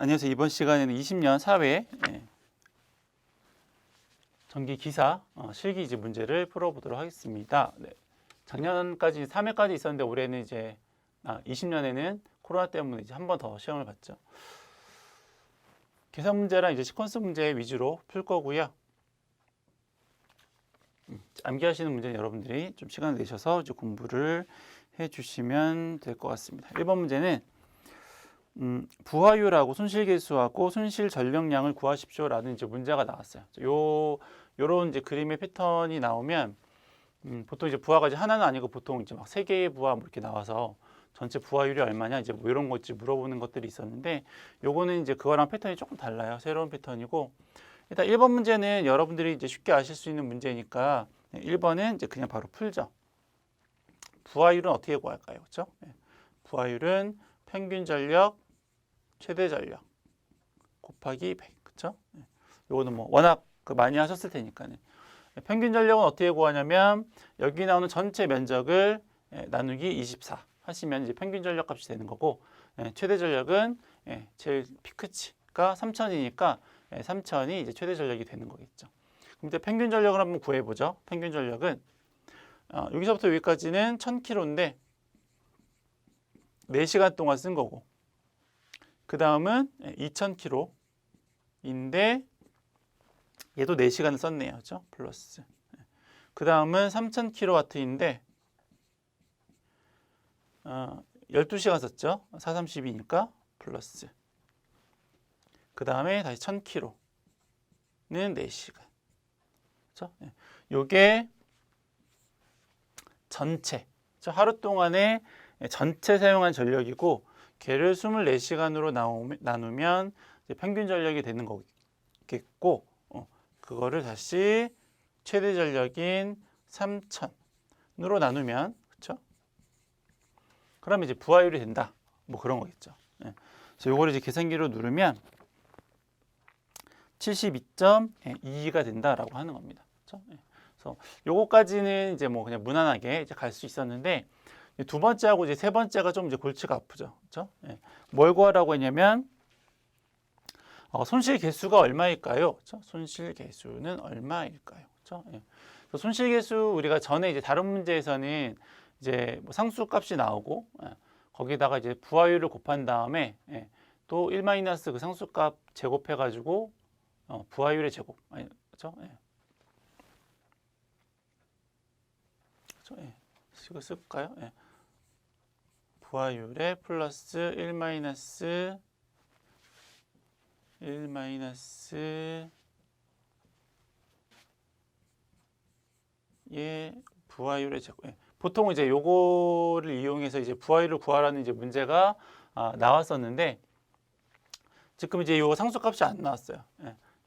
안녕하세요. 이번 시간에는 20년 사회 전기 기사 실기 이제 문제를 풀어보도록 하겠습니다. 네. 작년까지 3회까지 있었는데 올해는 이제 20년에는 코로나 때문에 이제 한 번 더 시험을 봤죠. 계산 문제랑 이제 시퀀스 문제 위주로 풀 거고요. 암기하시는 문제는 여러분들이 좀 시간을 내셔서 이제 공부를 해주시면 될 것 같습니다. 1번 문제는 부하율하고 손실계수하고 손실 전력량을 구하십시오라는 이제 문제가 나왔어요. 요런 이제 그림의 패턴이 나오면 보통 이제 부하가 이제 하나는 아니고 보통 이제 막 세 개의 부하 뭐 이렇게 나와서 전체 부하율이 얼마냐 이제 뭐 이런 거 물어보는 것들이 있었는데 요거는 이제 그거랑 패턴이 조금 달라요. 새로운 패턴이고 일단 1번 문제는 여러분들이 이제 쉽게 아실 수 있는 문제니까 1번은 이제 그냥 바로 풀죠. 부하율은 어떻게 구할까요? 그렇죠? 부하율은 평균 전력 최대 전력 곱하기 100. 그렇죠? 요거는 뭐 워낙 많이 하셨을 테니까요. 평균 전력은 어떻게 구하냐면 여기 나오는 전체 면적을 나누기 24 하시면 이제 평균 전력 값이 되는 거고 최대 전력은 제일 피크치가 3000이니까 3000이 이제 최대 전력이 되는 거겠죠. 그럼 이제 평균 전력을 한번 구해 보죠. 평균 전력은 여기서부터 여기까지는 1000km인데 4시간 동안 쓴 거고 그 다음은 2000km인데 얘도 4시간을 썼네요. 그렇죠? 플러스. 그 다음은 3000kW인데 12시간 썼죠? 4, 32니까 플러스. 그 다음에 다시 1000km는 4시간. 그렇죠? 요게 전체. 하루 동안에 전체 사용한 전력이고 걔를 24시간으로 나누면 평균 전력이 되는 거겠고 그거를 다시 최대 전력인 3000으로 나누면 그렇죠? 그러면 이제 부하율이 된다. 뭐 그런 거겠죠. 그래서 요거를 이제 계산기로 누르면 72.22가 된다라고 하는 겁니다. 그렇죠? 그래서 요거까지는 이제 뭐 그냥 무난하게 이제 갈 수 있었는데 두 번째하고 이제 세 번째가 좀 이제 골치가 아프죠. 그렇죠? 뭘 구하라고 했냐면 손실 개수가 얼마일까요? 그렇죠? 손실 개수는 얼마일까요? 그렇죠? 손실 개수 우리가 전에 이제 다른 문제에서는 이제 뭐 상수 값이 나오고 거기다가 이제 부하율을 곱한 다음에 또 1 마이너스 그 상수 값 제곱해 가지고 부하율의 제곱 그렇죠? 그렇죠? 이거 쓸까요? 부하율의 플러스 1 마이너스 예 부하율의 제곱. 보통 이제 요거를 이용해서 이제 부하율을 구하라는 이제 문제가 나왔었는데 지금 이제 요 상수값이 안 나왔어요.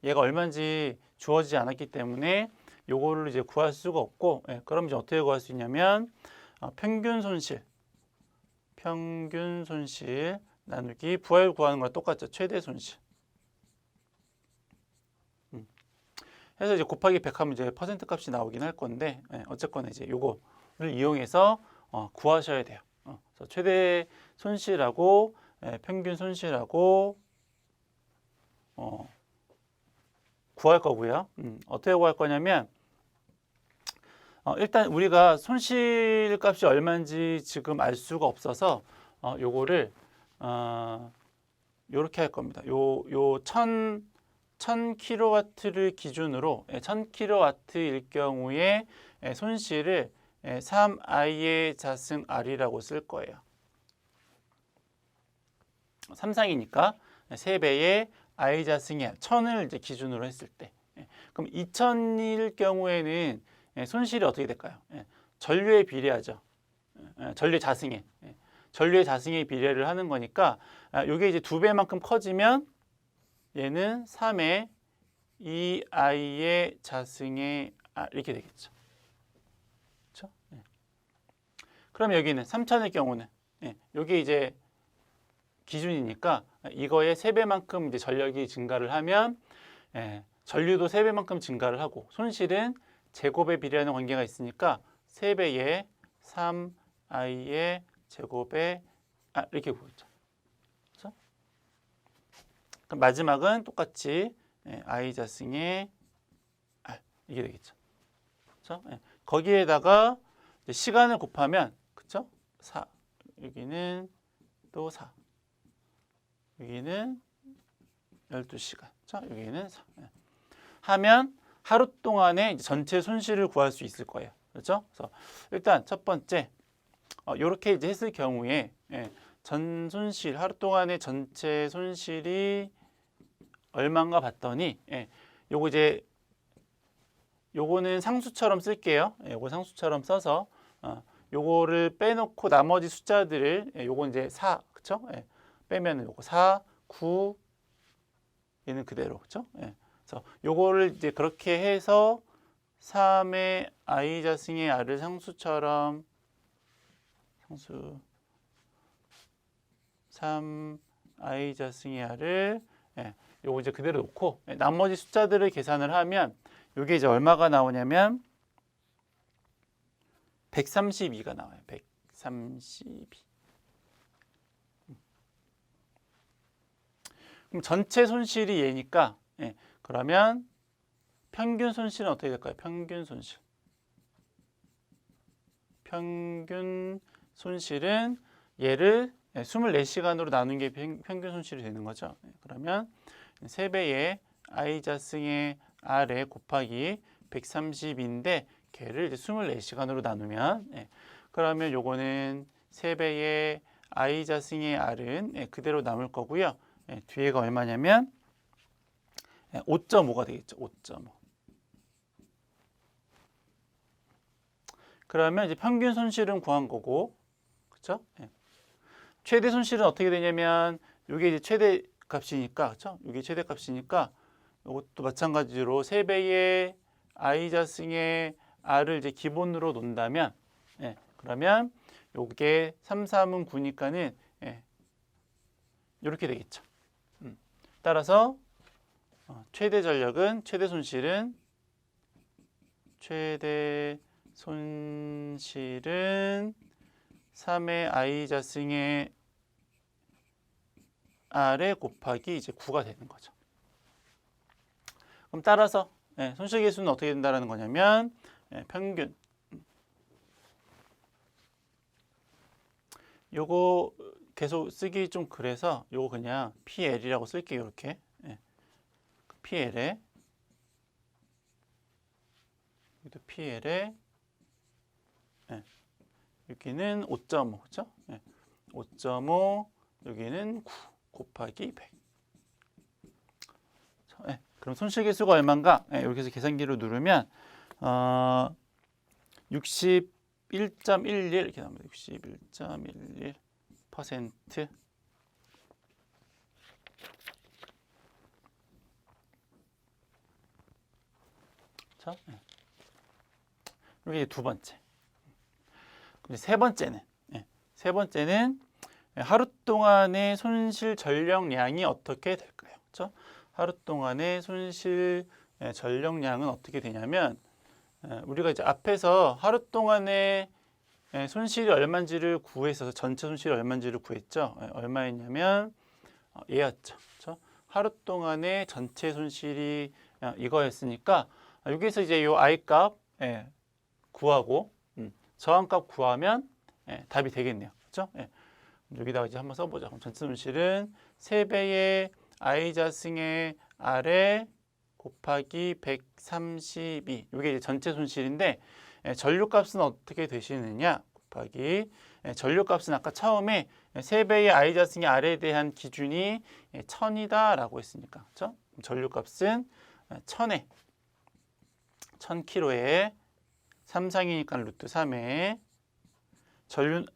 얘가 얼마인지 주어지지 않았기 때문에 요거를 이제 구할 수가 없고 그럼 이제 어떻게 구할 수 있냐면 평균 손실 나누기 부하율 구하는 거랑 똑같죠. 최대 손실. 해서 이제 곱하기 100 하면 이제 퍼센트 값이 나오긴 할 건데 어쨌거나 이제 요거를 이용해서 구하셔야 돼요. 그래서 최대 손실하고 평균 손실하고 구할 거고요. 어떻게 구할 거냐면 일단 우리가 손실 값이 얼마인지 지금 알 수가 없어서 요거를 요렇게 할 겁니다. 요 1000kW를 기준으로 1000kW일 경우에 손실을 3i의 자승 r이라고 쓸 거예요. 3상이니까 3배의 i 자승이 1000을 이제 기준으로 했을 때 그럼 2000일 경우에는 손실이 어떻게 될까요? 전류에 비례하죠. 전류 자승에 전류의 자승에 비례를 하는 거니까 이게 이제 2배만큼 커지면 얘는 3의 2i의 자승의 이렇게 되겠죠. 그렇죠? 그럼 여기는 3000의 경우는 여기 이제 기준이니까 이거의 3배만큼 이제 전력이 증가를 하면 전류도 3배만큼 증가를 하고 손실은 제곱에 비례하는 관계가 있으니까 3배의 3i의 제곱에 이렇게 보였죠. 그렇죠? 그럼 마지막은 똑같이 I 자승의 R 이게 되겠죠. 그렇죠? 거기에다가 시간을 곱하면 그렇죠? 4 여기는 또 4 여기는 12시간 그렇죠? 여기는 4 하면 하루 동안의 전체 손실을 구할 수 있을 거예요. 그렇죠? 그래서 일단 첫 번째 이렇게 이제 했을 경우에 전 손실 하루 동안의 전체 손실이 얼마인가 봤더니 요거 이제 요거는 상수처럼 쓸게요. 요거 상수처럼 써서 요거를 빼놓고 나머지 숫자들을 요거 이제 4 그쵸? 빼면은 요거 4, 9 얘는 그대로 그쵸? 그래서 요거를 이제 그렇게 해서 3의 I 자승의 R을 상수처럼 상수 3 I 자승의 R을 요거 이제 그대로 놓고 나머지 숫자들을 계산을 하면 요게 이제 얼마가 나오냐면 132가 나와요. 132. 그럼 전체 손실이 얘니까 그러면 평균 손실은 어떻게 될까요? 평균 손실. 평균 손실은 얘를 24시간으로 나눈 게 평균 손실이 되는 거죠. 그러면 3배의 I 자승의 R에 곱하기 130인데 걔를 이제 24시간으로 나누면 그러면 요거는 3배의 I 자승의 R은 그대로 남을 거고요. 뒤에가 얼마냐면 5.5가 되겠죠. 5.5. 그러면 이제 평균 손실은 구한 거고, 그렇죠? 최대 손실은 어떻게 되냐면 이게 이제 최대 값이니까, 그렇죠? 이게 최대 값이니까 이것도 마찬가지로 3배의 I 자승의 R을 이제 기본으로 놓는다면, 그러면 요게 3, 3은 9니까는 이렇게 되겠죠. 따라서 최대 전력은 최대 손실은 3의 I 자승의 R에 곱하기 이제 9가 되는 거죠. 그럼 따라서 손실 계수는 어떻게 된다는 거냐면 평균 요거 계속 쓰기 좀 그래서 요거 그냥 PL이라고 쓸게요. 이렇게 PL에 여기도 PL에 여기는 5.5 그렇죠? 5.5 여기는 9 곱하기 100. 그럼 손실계수가 얼마인가? 이렇게 해서 계산기로 누르면 61.11 이렇게 나옵니다. 61.11%. 자, 이게 두 번째. 세 번째는 하루 동안의 손실 전력량이 어떻게 될까요? 그렇죠? 하루 동안의 손실 전력량은 어떻게 되냐면 우리가 이제 앞에서 하루 동안의 손실이 얼마인지를 구해서 전체 손실이 얼마인지를 구했죠. 얼마였냐면 얘였죠. 그렇죠? 하루 동안의 전체 손실이 이거였으니까 여기서 이제 요 I 값 구하고 저항값 구하면 답이 되겠네요. 그렇죠? 여기다가 이제 한번 써보자. 그럼 전체 손실은 3배의 I 자승의 R에 곱하기 132. 이게 이제 전체 손실인데 전류값은 어떻게 되시느냐? 곱하기 전류값은 아까 처음에 3배의 I 자승의 R에 대한 기준이 1000이다라고 했으니까. 그렇죠? 전류값은 1000에 1000kg에 3상이니까 루트 3에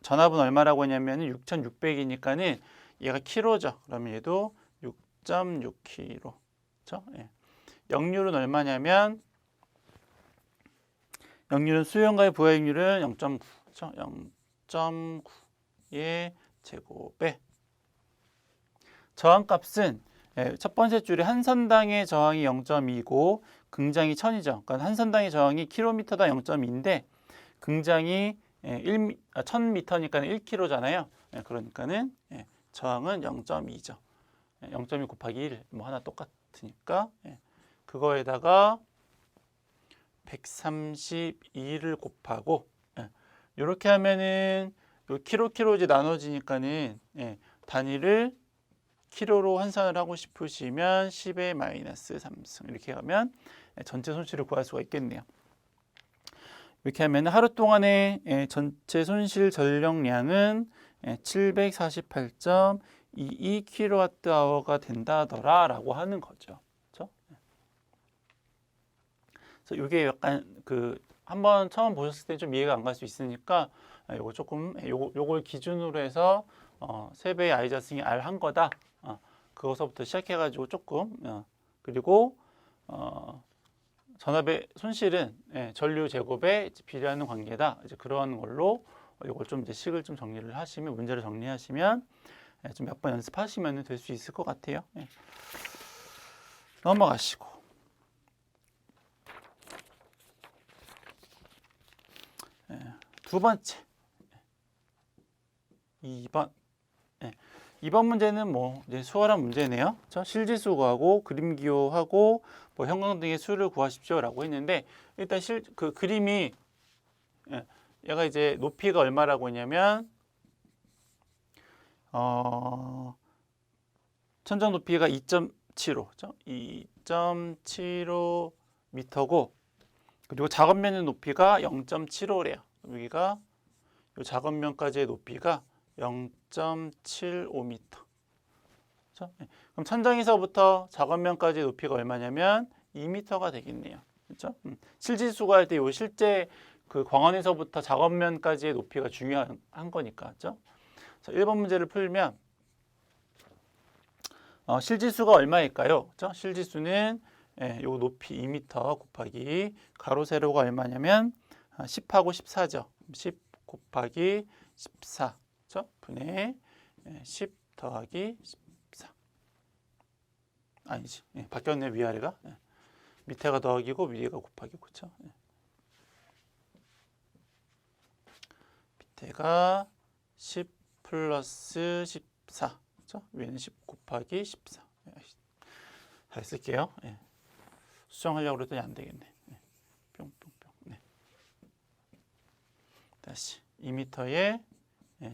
전압은 얼마라고 했냐면 6600이니까는 얘가 킬로죠. 그러면 얘도 6.6kg. 그렇죠? 역률은 얼마냐면 역률은 수용과의 부하익률은 0.9. 그렇죠? 0.9의 제곱에 저항값은 첫 번째 줄에 한 선당의 저항이 0.2고 긍장이 1000이죠. 그러니까 한 선당의 저항이 킬로미터당 0.2인데 긍장이 1000m니까 1kg잖아요. 그러니까는 저항은 0.2죠. 0.2 곱하기 1 뭐 하나 똑같으니까 그거에다가 132를 곱하고 이렇게 하면은 요 킬로 이제 나눠지니까는 단위를 킬로로 환산을 하고 싶으시면 10의 마이너스 3승 이렇게 하면 전체 손실을 구할 수가 있겠네요. 이렇게 하면 하루 동안의 전체 손실 전력량은 748.22kWh가 된다더라라고 하는 거죠. 그렇죠? 그래서 이게 약간 한번 처음 보셨을 때 좀 이해가 안 갈 수 있으니까 요거 조금 요걸 기준으로 해서 세배의 I 자승이 R 한 거다. 그거서부터 시작해가지고 조금 그리고 전압의 손실은 전류 제곱에 비례하는 관계다. 이제 그런 걸로 이걸 좀 이제 식을 좀 정리를 하시면 문제를 정리하시면 좀 몇 번 연습하시면 될 수 있을 것 같아요. 넘어가시고 두 번째 2번 2번 문제는 뭐 이제 수월한 문제네요. 그렇죠? 실지수 구하고 그림 기호하고 뭐 형광등의 수를 구하십시오라고 했는데 일단 그 그림이 얘가 이제 높이가 얼마라고 했냐면 천장 높이가 2.75, 그렇죠? 2.75m고 그리고 작업면의 높이가 0.75래요. 여기가 이 작업면까지의 높이가 0.75m. 그렇죠? 그럼 천장에서부터 작업면까지의 높이가 얼마냐면 2m가 되겠네요. 그렇죠? 실지수가 할 때 요 실제 그 광원에서부터 작업면까지의 높이가 중요한 거니까. 그렇죠? 자, 1번 문제를 풀면 실지수가 얼마일까요? 그렇죠? 실지수는 요 높이 2m 곱하기 가로 세로가 얼마냐면 10하고 14죠. 10 곱하기 14 그렇죠? 분의 10 더하기 14 아니지 바뀌었네 위아래가 밑에가 더하기고 위에가 곱하기고 그렇죠? 밑에가 10 플러스 14 그렇죠? 위에는 10 곱하기 14 잘 쓸게요. 수정하려고 그랬더니 안 되겠네. 뿅뿅뿅. 다시 2m에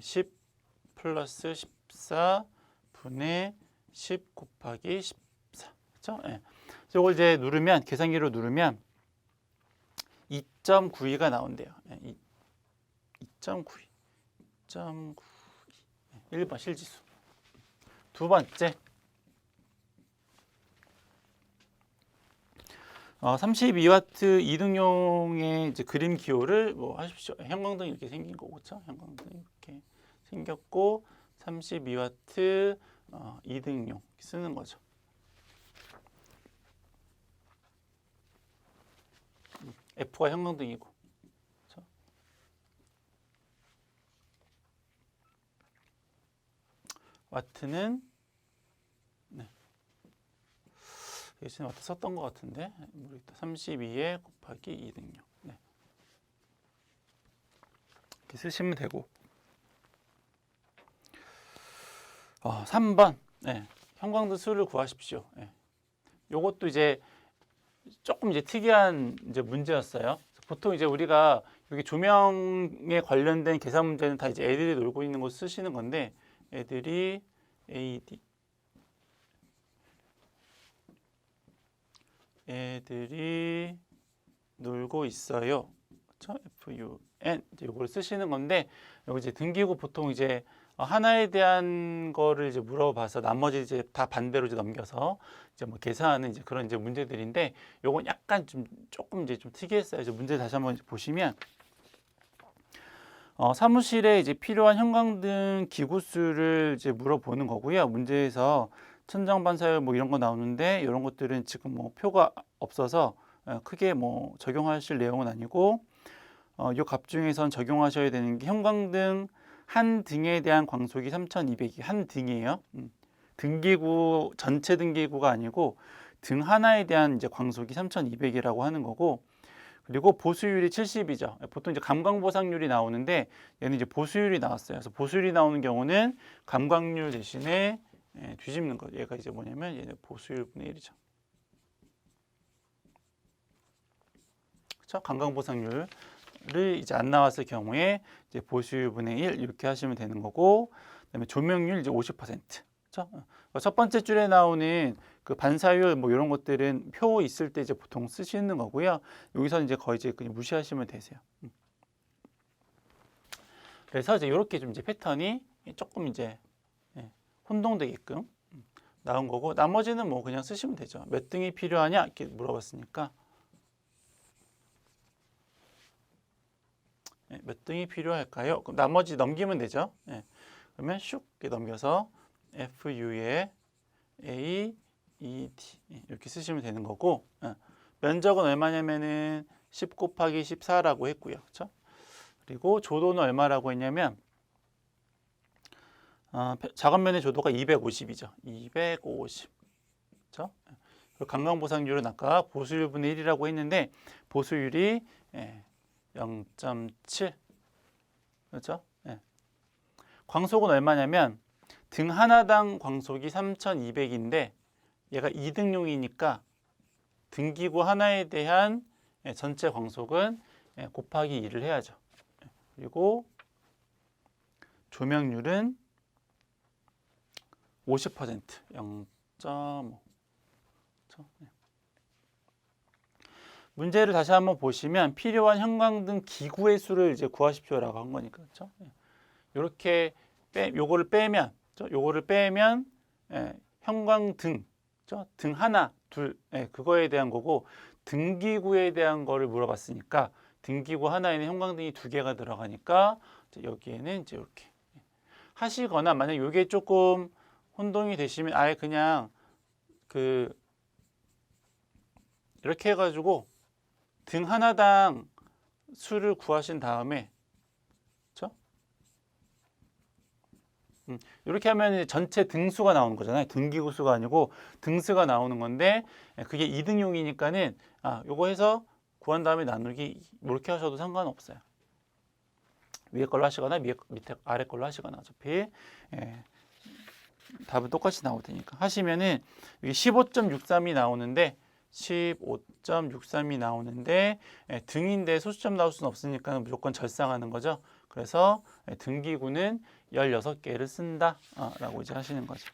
10 플러스 14 분의 10 곱하기 14. 그렇죠? 이걸 이제 누르면 계산기로 누르면 2.92가 나온대요. 2.92. 1번 실지수. 두 번째 32W 이등용의 이제 그림 기호를 뭐 하십시오. 형광등 이렇게 생긴 거고, 그렇죠? 형광등 이렇게 생겼고 32W 이등용 쓰는 거죠. F가 형광등이고, 그렇죠? 와트는 예전에 와트 썼던 것 같은데 모르겠다. 32에 곱하기 2등용. 이렇게 쓰시면 되고 3번 형광등 수를 구하십시오. 요것도 이제 조금 이제 특이한 이제 문제였어요. 보통 이제 우리가 여기 조명에 관련된 계산 문제는 다 이제 애들이 놀고 있는 거 쓰시는 건데 애들이 AD 애들이 놀고 있어요. 그렇죠? FUN 이제 이걸 쓰시는 건데 여기 이제 등기구 보통 이제 하나에 대한 거를 이제 물어봐서 나머지 이제 다 반대로 이제 넘겨서 이제 뭐 계산하는 이제 그런 이제 문제들인데 요건 약간 조금 이제 좀 특이했어요. 이제 문제 다시 한번 보시면 사무실에 이제 필요한 형광등 기구수를 이제 물어보는 거고요. 문제에서 천장 반사율 뭐 이런 거 나오는데 이런 것들은 지금 뭐 표가 없어서 크게 뭐 적용하실 내용은 아니고 이 값 중에선 적용하셔야 되는 게 형광등 한 등에 대한 광속이 3200이 한 등이에요. 등기구 전체 등기구가 아니고 등 하나에 대한 이제 광속이 3200이라고 하는 거고 그리고 보수율이 70이죠. 보통 이제 감광보상률이 나오는데 얘는 이제 보수율이 나왔어요. 그래서 보수율이 나오는 경우는 감광률 대신에 뒤집는 거. 얘가 이제 뭐냐면 얘는 보수율분의 1이죠. 그렇죠? 강강보상률을 이제 안 나왔을 경우에 이제 보수율분의 1 이렇게 하시면 되는 거고, 그다음에 조명률 이제 50%. 그렇죠? 첫 번째 줄에 나오는 그 반사율 뭐 이런 것들은 표 있을 때 이제 보통 쓰시는 거고요. 여기서는 이제 거의 이제 그냥 무시하시면 되세요. 그래서 이제 이렇게 좀 이제 패턴이 조금 이제 혼동되게끔 나온 거고, 나머지는 뭐 그냥 쓰시면 되죠. 몇 등이 필요하냐 이렇게 물어봤으니까 몇 등이 필요할까요? 그럼 나머지 넘기면 되죠. 그러면 슉 이렇게 넘겨서 FU에 A, E, D 이렇게 쓰시면 되는 거고, 면적은 얼마냐면은 10 곱하기 14라고 했고요. 그렇죠? 그리고 조도는 얼마라고 했냐면 작업면의 조도가 250이죠. 250. 그렇죠? 그리고 강강보상률은 아까 보수율분의 1이라고 했는데 보수율이 0.7. 그렇죠? 광속은 얼마냐면 등 하나당 광속이 3,200인데 얘가 2등용이니까 등기구 하나에 대한 전체 광속은 곱하기 2를 해야죠. 그리고 조명률은 50%, 0.5. 문제를 다시 한번 보시면 필요한 형광등 기구의 수를 이제 구하십시오라고 한 거니까, 그렇죠? 이렇게 요거를 빼면, 요거를 빼면 형광등, 그렇죠? 등 하나, 둘, 그거에 대한 거고, 등기구에 대한 거를 물어봤으니까 등기구 하나에는 형광등이 2개가 들어가니까 여기에는 이제 이렇게 하시거나, 만약 이게 조금 혼동이 되시면 아예 그냥 이렇게 해가지고 등 하나당 수를 구하신 다음에, 그렇죠? 이렇게 하면 전체 등수가 나오는 거잖아요. 등기구 수가 아니고 등수가 나오는 건데, 그게 2등용이니까는 요거 해서 구한 다음에 나누기 이렇게 하셔도 상관없어요. 위에 걸로 하시거나 밑에 아래 걸로 하시거나 어차피 답은 똑같이 나올 테니까 하시면은 여기 15.63이 나오는데 15.63이 나오는데 등인데 소수점 나올 수는 없으니까 무조건 절상하는 거죠. 그래서 등기구는 16개를 쓴다 라고 이제 하시는 거죠.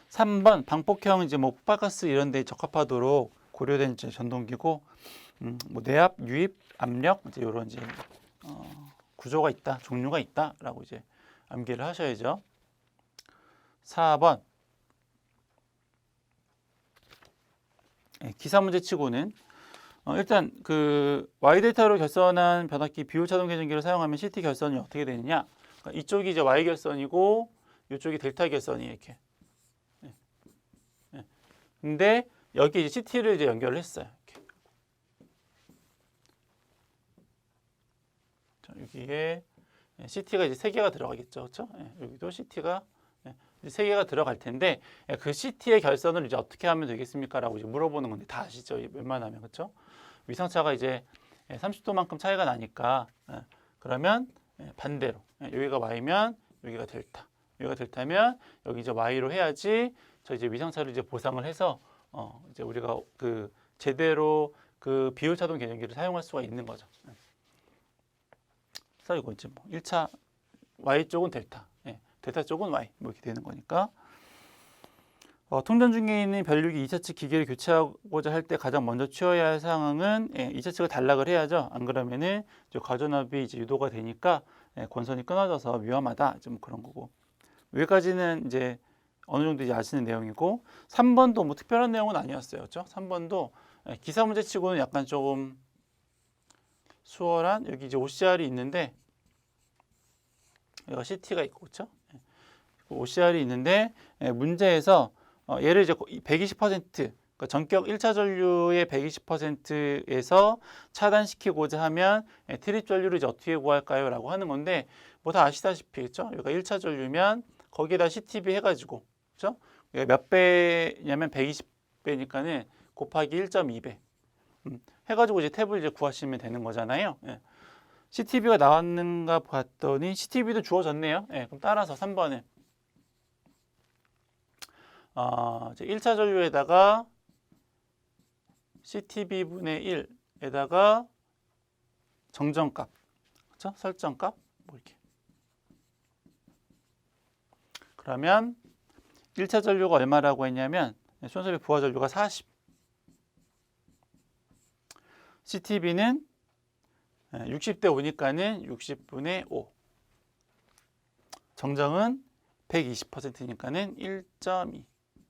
3번 방폭형 이제 뭐 폭발가스 이런 데 적합하도록 고려된 이제 전동기고, 뭐 내압, 유입, 압력 이제 이런 이제 구조가 있다, 종류가 있다라고 이제 암기를 하셔야죠. 4번 기사 문제 치고는 일단 그 Y 데이터로 결선한 변압기 비율 차동 계전기를 사용하면 CT 결선이 어떻게 되느냐? 그러니까 이쪽이 이제 Y 결선이고 이쪽이 델타 결선이에요, 이렇게. 근데 여기 이제 CT를 이제 연결을 했어요. 이렇게. 자, 여기에 CT가 이제 3개가 들어가겠죠, 그렇죠? 여기도 CT가 3개가 들어갈 텐데 그 CT의 결선을 이제 어떻게 하면 되겠습니까?라고 이제 물어보는 건데 다 아시죠? 웬만하면, 그렇죠? 위상차가 이제 30도만큼 차이가 나니까 그러면 반대로 여기가 Y면 여기가 델타, 여기가 델타면 여기 이제 Y로 해야지 저 이제 위상차를 이제 보상을 해서 이제 우리가 그 제대로 그 비율 차동 계전기를 사용할 수가 있는 거죠. 그래서 이거 이제 뭐 1차 Y 쪽은 델타, 델타 쪽은 Y 뭐 이렇게 되는 거니까. 통전 중에 있는 변류기 2차 측 기계를 교체하고자 할 때 가장 먼저 취해야 할 상황은 2차 측을 단락을 해야죠. 안 그러면은 이제 과전압이 이제 유도가 되니까 권선이 끊어져서 위험하다. 좀 그런 거고. 여기까지는 이제 어느 정도 이제 아시는 내용이고, 3번도 뭐 특별한 내용은 아니었어요. 그렇죠? 3번도 기사 문제 치고는 약간 조금 수월한, 여기 이제 OCR이 있는데 여기가 CT가 있고, 그렇죠? OCR이 있는데 문제에서 얘를 이제 120%, 그러니까 전격 1차 전류의 120%에서 차단시키고자 하면 트립 전류를 이제 어떻게 구할까요? 라고 하는 건데, 뭐 다 아시다시피, 그렇죠? 여기가 1차 전류면 거기에다 CTB 해가지고, 그렇죠? 몇 배냐면 120배니까는 곱하기 1.2배 해가지고 이제 탭을 이제 구하시면 되는 거잖아요. CTB가 나왔는가 봤더니 CTB도 주어졌네요. 그럼 따라서 3번은 이제 1차 전류에다가 CTB분의 1에다가 정정값, 그렇죠? 설정값 뭐 이렇게. 그러면 1차 전류가 얼마라고 했냐면 수원섭의 부하 전류가 40. CTB는 60대 5니까는 60분의 5. 정정은 120%니까는 1.2.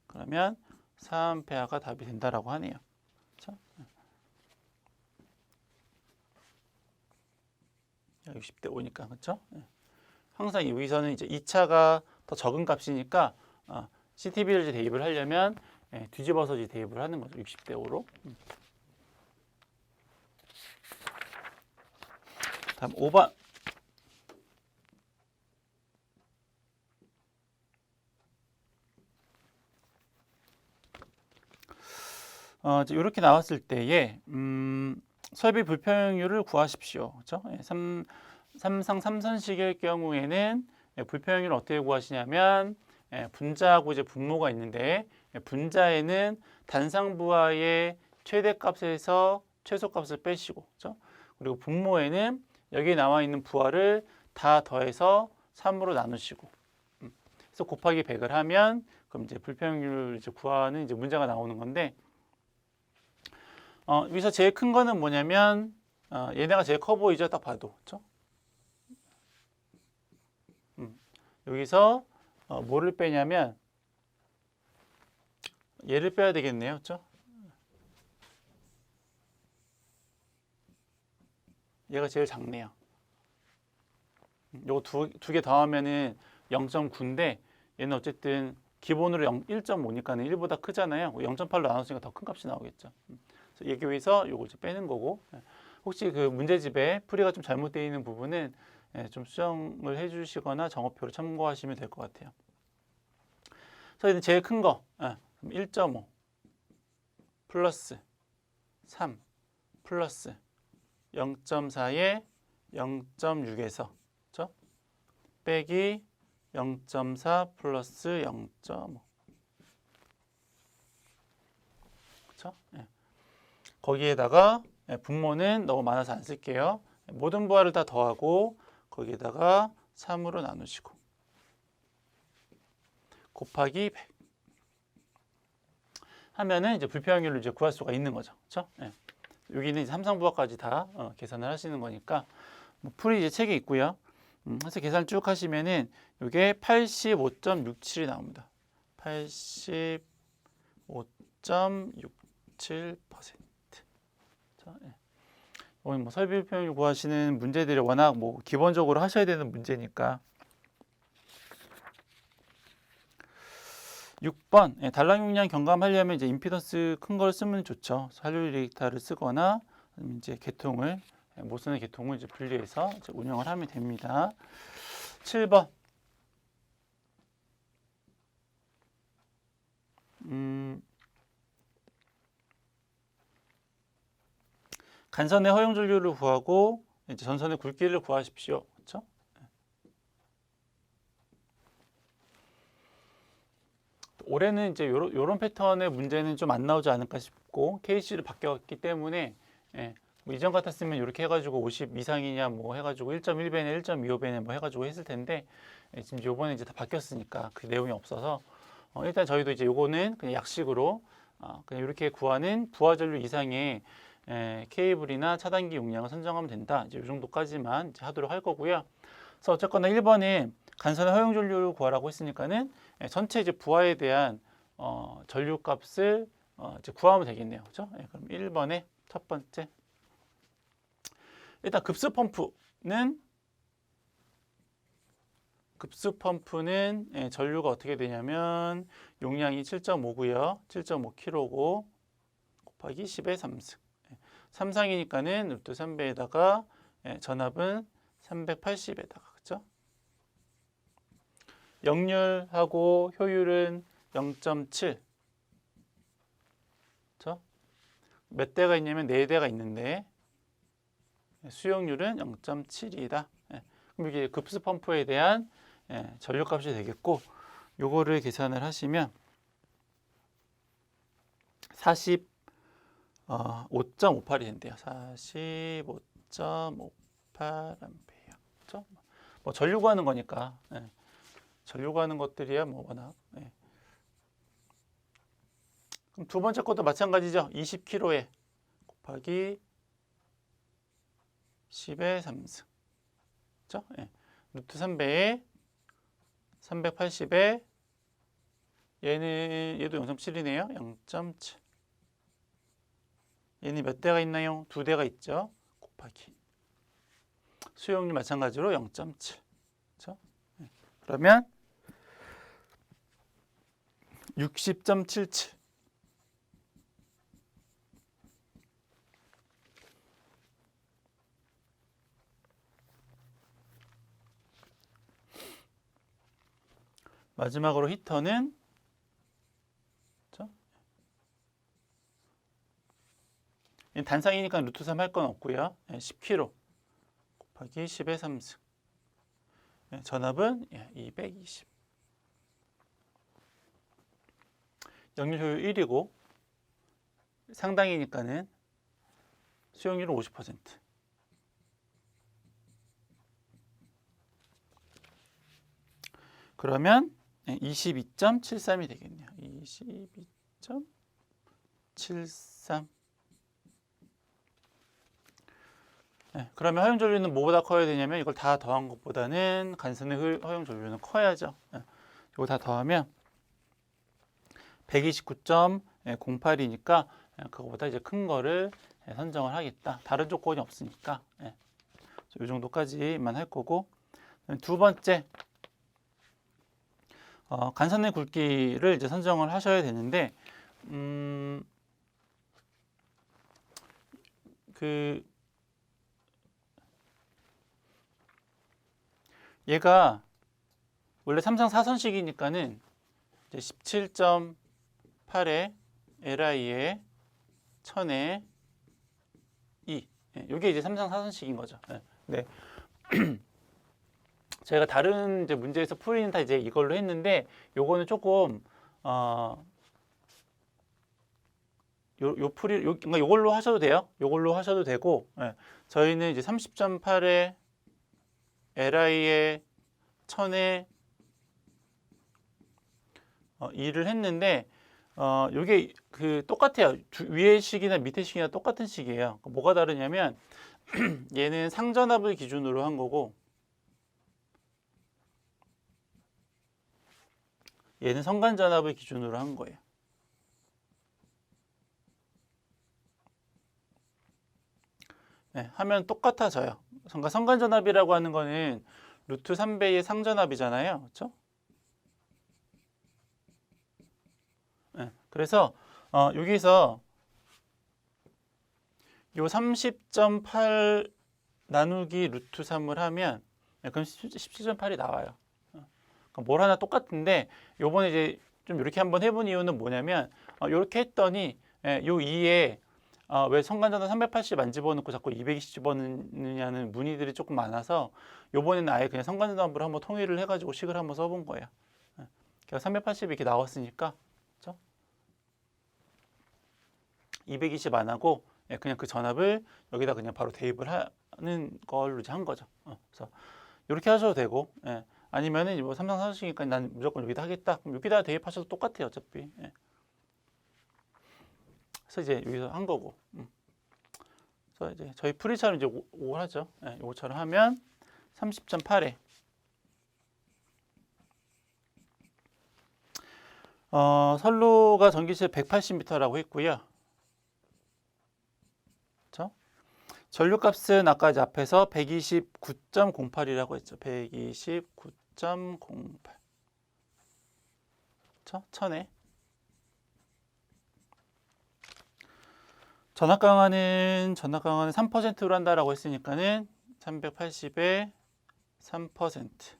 그러면 4A가 답이 된다라고 하네요. 그렇죠? 60대 5니까 그렇죠? 항상 여기서는 이제 2차가 더 적은 값이니까 CTB를 이제 대입을 하려면 뒤집어서 이제 대입을 하는 거죠. 60대 5로. 다음 5번. 이렇게 나왔을 때에 설비 불평율을 구하십시오. 그렇죠? 3상 3선식의 경우에는 불평율을 어떻게 구하시냐면 분자하고 이제 분모가 있는데 분자에는 단상부하의 최대값에서 최소값을 빼시고, 그렇죠? 그리고 분모에는 여기 나와 있는 부하를 다 더해서 3으로 나누시고, 그래서 곱하기 100을 하면 그럼 이제 불평율을 이제 구하는 이제 문제가 나오는 건데, 여기서 제일 큰 거는 뭐냐면 얘네가 제일 커 보이죠? 딱 봐도, 그렇죠? 여기서 뭐를 빼냐면 얘를 빼야 되겠네요, 그렇죠? 얘가 제일 작네요. 요거 두 개 더하면은 0.9인데 얘는 어쨌든 기본으로 1.5니까는 1보다 크잖아요. 0.8로 나눴으니까 더 큰 값이 나오겠죠. 그래서 여기 위해서 요걸 이제 빼는 거고, 혹시 그 문제집에 풀이가 좀 잘못되어 있는 부분은 좀 수정을 해주시거나 정어표를 참고하시면 될 것 같아요. 그래서 제일 큰 거 1.5 플러스 3 플러스 0.4에 0.6에서 그렇죠? 빼기 0.4 플러스 0.5 그렇죠? 거기에다가 분모는 너무 많아서 안 쓸게요. 모든 부하를 다 더하고 거기에다가 3으로 나누시고 곱하기 100 하면은 이제 불평율을 이제 구할 수가 있는 거죠. 그렇죠? 여기는 이제 삼상부하까지 다 계산을 하시는 거니까 풀이 이제 책에 있고요. 그래서 계산 쭉 하시면은 이게 85.67이 나옵니다. 85.67%. 오늘 뭐 설비 불평율 구하시는 문제들이 워낙 뭐 기본적으로 하셔야 되는 문제니까. 6번 단락 용량 경감하려면 이제 임피던스 큰 걸 쓰면 좋죠. 한류 데이터를 쓰거나 이제 계통을 못 쓰는 계통을 이제 분리해서 이제 운영을 하면 됩니다. 7번 간선의 허용 전류를 구하고 이제 전선의 굵기를 구하십시오. 그렇죠? 올해는 이제 요런 패턴의 문제는 좀 안 나오지 않을까 싶고 KC를 바뀌었기 때문에 뭐 이전 같았으면 이렇게 해가지고 50 이상이냐 뭐 해가지고 1.1배네 1.25배네 뭐 해가지고 했을 텐데 지금 요번에 이제 다 바뀌었으니까 그 내용이 없어서 일단 저희도 이제 요거는 그냥 약식으로 그냥 이렇게 구하는 부하 전류 이상의 케이블이나 차단기 용량을 선정하면 된다. 이제 이 정도까지만 이제 하도록 할 거고요. 그래서 어쨌거나 1번에 간선의 허용 전류를 구하라고 했으니까는 전체 이제 부하에 대한 전류 값을 이제 구하면 되겠네요. 그렇죠? 그럼 1번에 첫 번째. 일단 급수 펌프는 전류가 어떻게 되냐면 용량이 7.5고요. 7.5kg고 곱하기 10의 3승. 3상이니까는 루트 3배에다가 전압은 380에다가 그렇죠? 역률하고 효율은 0.7. 그렇죠? 몇 대가 있냐면 4대가 있는데 수용률은 0.7이다. 그럼 이게 급수 펌프에 대한 전류값이 되겠고 요거를 계산을 하시면 45.58이 된대요. 45.58 암페어. 그렇죠? 뭐 전류 구하는 거니까. 예. 전류 구하는 것들이야 뭐 워낙. 예. 그럼 두 번째 것도 마찬가지죠. 20kg에 곱하기 10의 3승. 그렇죠? 예. 루트 3배에 380에 얘도 0.7이네요. 0.7. 얘는 몇 대가 있나요? 두 대가 있죠. 곱하기. 수용률 마찬가지로 0.7. 그렇죠? 네. 그러면 60.77. 마지막으로 히터는 그렇죠? 단상이니까 루트 3 할 건 없고요. 10kg 곱하기 10의 3승. 전압은 220. 역률 효율 1이고 상당이니까는 수용률은 50%. 그러면 22.73이 되겠네요. 22.73. 그러면 허용 전류는 뭐보다 커야 되냐면 이걸 다 더한 것보다는 간선의 허용 전류는 커야죠. 이거 다 더하면 129.08이니까 그거보다 이제 큰 거를 선정을 하겠다. 다른 조건이 없으니까 이 정도까지만 할 거고, 두 번째 간선의 굵기를 이제 선정을 하셔야 되는데 얘가 원래 3상 4선식이니까는 이제 17.8에 LI에 1000에 2. 이게 이제 3상 4선식인 거죠. 네. 저희가 다른 이제 문제에서 풀이는 다 이제 이걸로 했는데 요거는 조금 그러니까 요걸로 하셔도 돼요. 요걸로 하셔도 되고, 저희는 이제 30.8에 LI에 1000에 2를 했는데 요게 똑같아요. 위의 식이나 밑의 식이나 똑같은 식이에요. 뭐가 다르냐면 얘는 상전압을 기준으로 한 거고 얘는 성간전압을 기준으로 한 거예요. 하면 똑같아져요. 그러니까 성간전압이라고 하는 거는 루트 3배의 상전압이잖아요. 그렇죠? 그래서 여기서 요 30.8 나누기 루트 3을 하면 그럼 17.8이 나와요. 그러니까 뭘 하나 똑같은데 요번에 이제 좀 이렇게 한번 해본 이유는 뭐냐면 이렇게 했더니 요 2에 왜 성간전압 380 안 집어넣고 자꾸 220 집어넣느냐는 문의들이 조금 많아서 요번에는 아예 그냥 성간전압으로 한번 통일을 해가지고 식을 한번 써본 거예요. 그래서 380 이렇게 나왔으니까 그렇죠? 220 안 하고 그냥 그 전압을 여기다 그냥 바로 대입을 하는 걸로 이제 한 거죠. 그래서 이렇게 하셔도 되고, 아니면은 뭐 3상 4선식이니까 난 무조건 여기다 하겠다. 그럼 여기다 대입하셔도 똑같아요, 어차피. 그래서 이제 여기서 한 거고. 그래서 이제 저희 풀이처럼 이제 5를 하죠. 이거처럼 하면 30.8에 선로가 전기실 180m라고 했고요. 그렇죠? 전류값은 아까 이제 앞에서 129.08이라고 했죠. 129.08. 그렇죠? 1000에. 전압 강화는 3%로 한다라고 했으니까는 380에 3%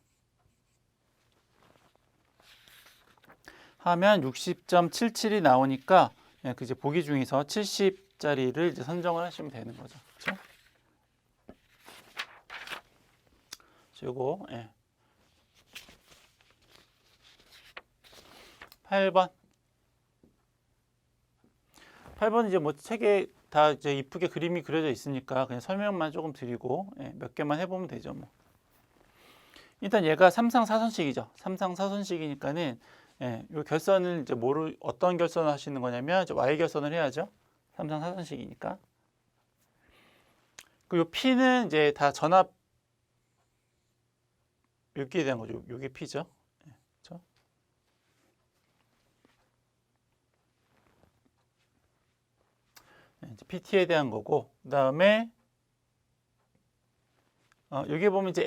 하면 60.77이 나오니까 그 이제 보기 중에서 70짜리를 이제 선정을 하시면 되는 거죠. 그렇죠? 요거 8번 8번 이제 뭐 책에 다 이제 이쁘게 그림이 그려져 있으니까 그냥 설명만 조금 드리고 몇 개만 해보면 되죠. 뭐. 일단 얘가 3상 4선식이죠. 3상 4선식이니까는 요 결선을 이제 어떤 결선을 하시는 거냐면 이제 y 결선을 해야죠. 3상 4선식이니까. 그리고 요 p는 이제 다 전압 여기에 대한 거죠. 요게 p죠. 그렇죠? 이제 PT에 대한 거고, 그 다음에 여기 보면 이제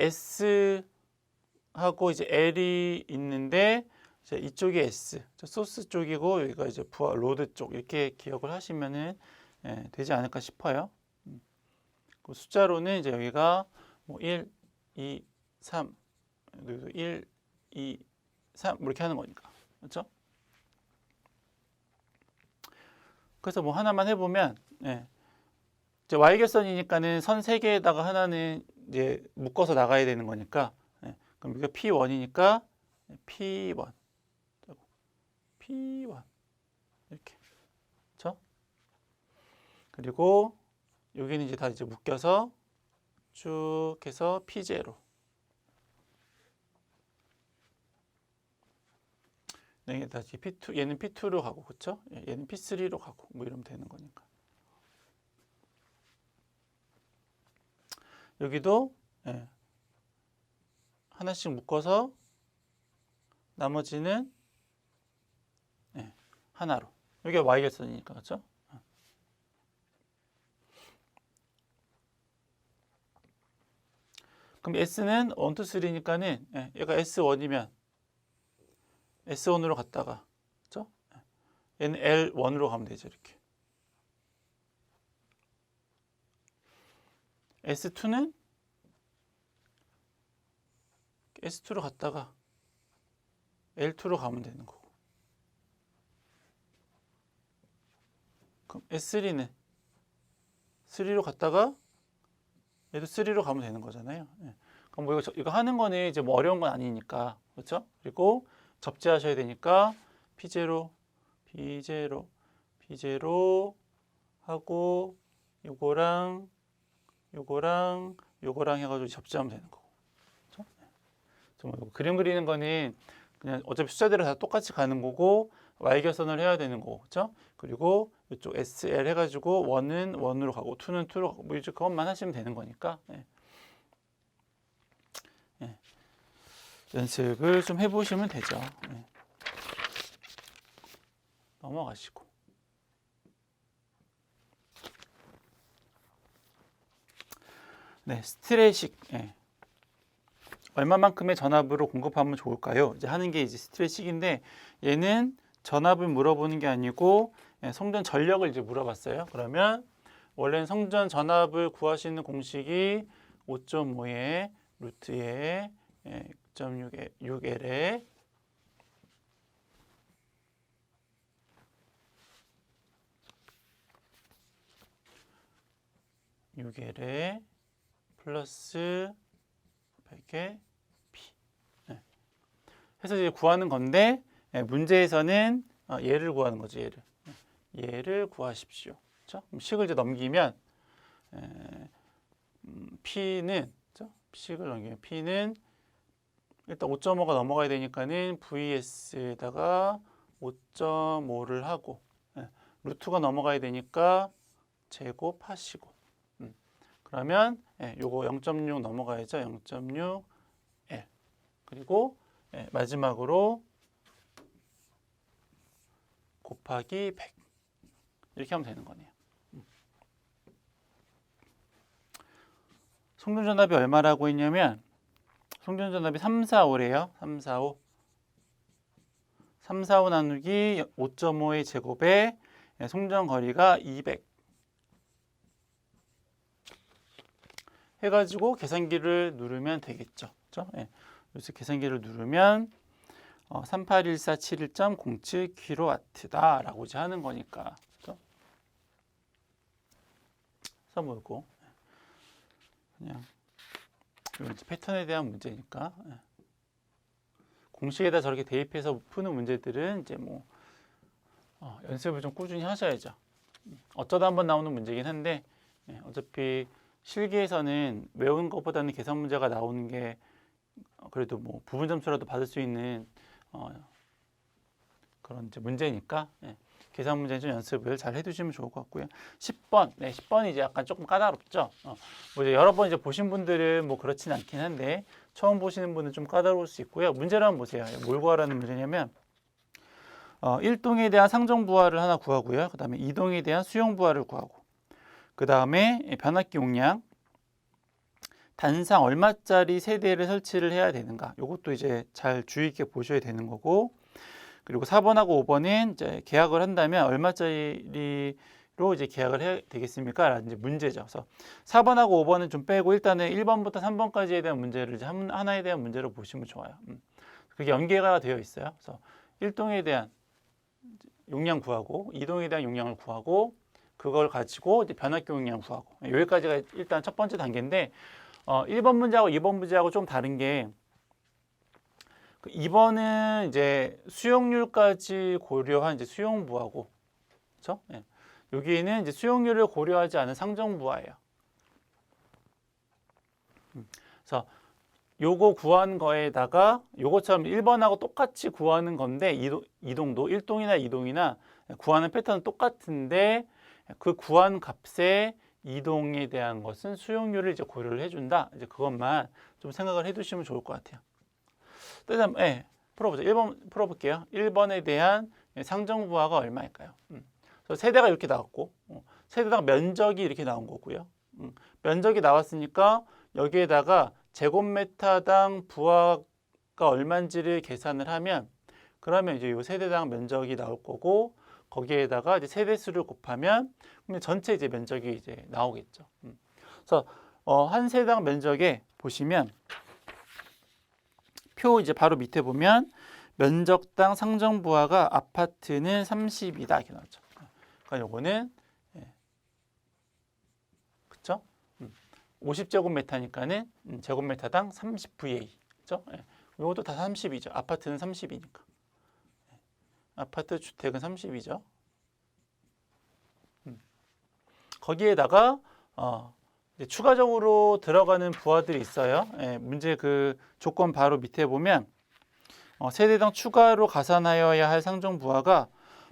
S하고 이제 L이 있는데 이제 이쪽이 S, 소스 쪽이고 여기가 이제 부하 로드 쪽 이렇게 기억을 하시면은 되지 않을까 싶어요. 그 숫자로는 이제 여기가 뭐 1, 2, 3, 여기도 1, 2, 3 이렇게 하는 거니까, 그렇죠? 그래서 뭐 하나만 해보면 이제 Y결선이니까는 선 3개에다가 하나는 이제 묶어서 나가야 되는 거니까 그럼 이게 P1이니까 P1 P1 이렇게 그렇죠? 그리고 여기는 이제 다 이제 묶여서 쭉 해서 P0 네, 다시 P2 얘는 P2로 가고 그렇죠? 얘는 P3로 가고 뭐 이러면 되는 거니까. 여기도 하나씩 묶어서 나머지는 하나로. 여기가 Y결선이니까 그렇죠? 그럼 S는 1, 2, 3니까는 얘가 S1이면 S1으로 갔다가 그렇죠? 얘는 L1으로 가면 되죠. 이렇게. S2는 S2로 갔다가 L2로 가면 되는 거고. 그럼 S3는 3로 갔다가 얘도 3로 가면 되는 거잖아요. 그럼 뭐 이거 하는 거는 이제 뭐 어려운 건 아니니까. 그렇죠? 그리고 접지하셔야 되니까 P0, P0, P0 하고 요거랑 해가지고 접지하면 되는 거고. 그렇죠? 그림 그리는 거는 그냥 어차피 숫자대로 다 똑같이 가는 거고 Y결선을 해야 되는 거고, 그렇죠? 그리고 이쪽 SL 해가지고 1은 1으로 가고 2는 2로 가고 뭐 이제 그것만 하시면 되는 거니까 연습을 좀 해보시면 되죠. 넘어가시고. 스트레식. 얼마만큼의 전압으로 공급하면 좋을까요? 이제 하는 게 이제 스트레식인데 얘는 전압을 물어보는 게 아니고 성전 전력을 이제 물어봤어요. 그러면 원래는 성전 전압을 구하시는 공식이 5.5에 루트에 6L에 6L에 플러스 100의 P 해서 이제 구하는 건데 문제에서는 얘를 구하는 거죠. 얘를 구하십시오. 그렇죠? 식을 이제 넘기면 P는 그렇죠? 식을 넘기면 P는 일단 5.5가 넘어가야 되니까는 VS에다가 5.5를 하고 루트가 넘어가야 되니까 제곱하시고 그러면 요거 0.6 넘어가야죠. 0.6 L 그리고 마지막으로 곱하기 100 이렇게 하면 되는 거네요. 성전전압이 얼마라고 했냐면 성전전압이 3, 4, 5래요. 3, 4, 5 3, 4, 5 나누기 5.5의 제곱에 송전거리가 200 해가지고 계산기를 누르면 되겠죠. 그렇죠? 그래서 계산기를 누르면 381471.07kW다 라고 이제 하는 거니까. 그렇죠? 써보고 그냥 이제 패턴에 대한 문제니까 공식에다 저렇게 대입해서 푸는 문제들은 이제 뭐 연습을 좀 꾸준히 하셔야죠. 어쩌다 한번 나오는 문제긴 한데 어차피 실기에서는 외우는 것보다는 계산 문제가 나오는 게 그래도 뭐 부분 점수라도 받을 수 있는 그런 이제 문제니까 계산 문제 좀 연습을 잘 해두시면 좋을 것 같고요. 10번, 10번이 이제 약간 조금 까다롭죠. 뭐 이제 여러 번 이제 보신 분들은 뭐 그렇진 않긴 한데 처음 보시는 분은 좀 까다로울 수 있고요. 문제를 한번 보세요. 뭘 구하라는 문제냐면 1동에 대한 상정부하를 하나 구하고요. 그 다음에 2동에 대한 수용부하를 구하고 그 다음에 변압기 용량 단상 얼마짜리 세대를 설치를 해야 되는가 이것도 이제 잘 주의 있게 보셔야 되는 거고 그리고 4번하고 5번은 이제 계약을 한다면 얼마짜리로 이제 계약을 해야 되겠습니까? 라는 이제 문제죠. 그래서 4번하고 5번은 좀 빼고 일단은 1번부터 3번까지에 대한 문제를 이제 하나에 대한 문제로 보시면 좋아요. 그게 연계가 되어 있어요. 그래서 1동에 대한 용량 구하고 2동에 대한 용량을 구하고 그걸 가지고 이제 변압기 용량 구하고 여기까지가 일단 첫 번째 단계인데 1번 문제하고 2번 문제하고 좀 다른 게 2번은 이제 수용률까지 고려한 이제 수용부하고 그렇죠? 여기는 이제 수용률을 고려하지 않은 상정부하예요. 그래서 요거 구한 거에다가 요거처럼 1번하고 똑같이 구하는 건데 2동도 1동이나 2동이나 구하는 패턴은 똑같은데 그 구한 값에 이동에 대한 것은 수용률을 이제 고려를 해준다. 이제 그것만 좀 생각을 해두시면 좋을 것 같아요. 그다음 풀어보자. 1번 풀어볼게요. 1번에 대한 상정부하가 얼마일까요? 그래서 세대가 이렇게 나왔고 세대당 면적이 이렇게 나온 거고요. 면적이 나왔으니까 여기에다가 제곱미터당 부하가 얼마인지를 계산을 하면 그러면 이제 이 세대당 면적이 나올 거고 거기에다가 이제 세대수를 곱하면 그러면 전체 이제 면적이 이제 나오겠죠. 그래서 한 세대당 면적에 보시면 표 이제 바로 밑에 보면 면적당 상정부하가 아파트는 30이다 이렇게 나왔죠. 그러니까 요거는 그렇죠? 50제곱미터니까는 제곱미터당 30VA 그렇죠? 요것도 다 30이죠. 아파트는 30이니까. 아파트 주택은 30이죠. 거기에다가 이제 추가적으로 들어가는 부하들이 있어요. 문제 그 조건 바로 밑에 보면 세대당 추가로 가산하여야 할 상정 부하가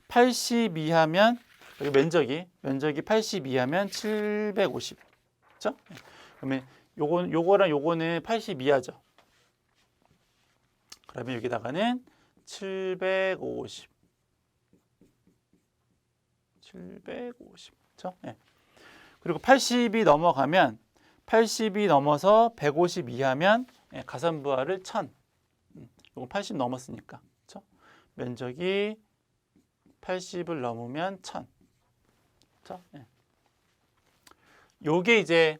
80 이하면 여기 면적이 80 이하면 750. 그렇죠? 그러면 요거랑 요거는 80 이하죠. 그러면 여기다가는 750. 그렇죠? 그리고 80이 넘어가면 80이 넘어서 150 이하면 가산부하를 1000. 이거 80 넘었으니까. 그렇죠? 면적이 80을 넘으면 1000. 그렇죠? 요게 이제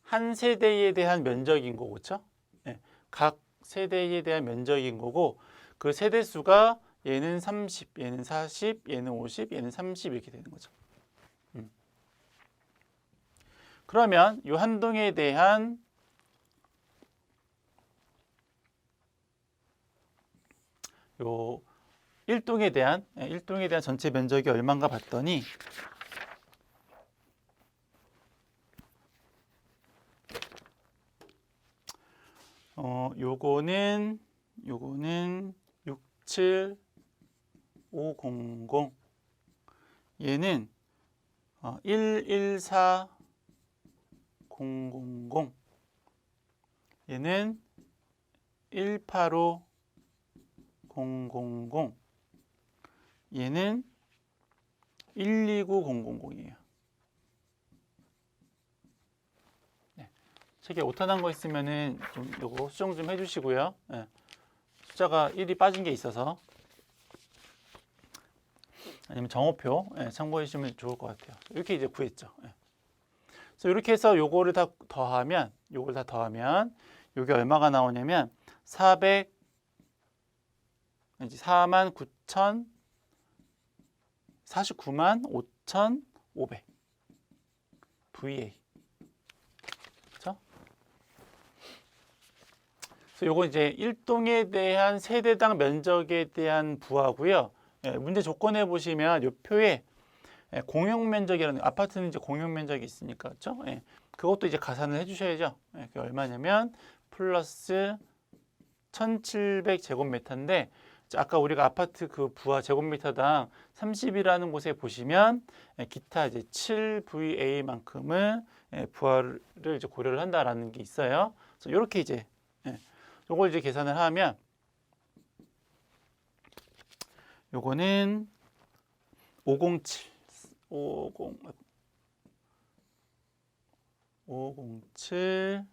한 세대에 대한 면적인 거고, 그렇죠? 각 세대에 대한 면적인 거고 그 세대 수가 얘는 30, 얘는 40, 얘는 50, 얘는 30 이렇게 되는 거죠. 그러면 이 한 동에 대한 요 1동에 대한 전체 면적이 얼마인가 봤더니 요거는 67500 얘는 114000 얘는 185000 얘는 129000이에요. 책에 오타난 거 있으면은 좀 요거 수정 좀 해주시고요. 숫자가 1이 빠진 게 있어서 아니면 정오표 참고해 주시면 좋을 것 같아요. 이렇게 이제 구했죠. 그래서 이렇게 해서 요거를 다 더하면 요게 얼마가 나오냐면 49만 5,500 VA. 그렇죠? 그래서 요거 이제 1동에 대한 세대당 면적에 대한 부하고요. 문제 조건에 보시면 요 표에 공용 면적이라는 아파트는 이제 공용 면적이 있으니까 그렇죠? 그것도 이제 가산을 해주셔야죠. 그게 얼마냐면 플러스 1,700제곱미터인데 아까 우리가 아파트 그 부하 제곱미터당 30이라는 곳에 보시면 기타 이제 7VA만큼을 부하를 이제 고려를 한다라는 게 있어요. 그래서 이렇게 이제 요걸 이제 계산을 하면 요거는 507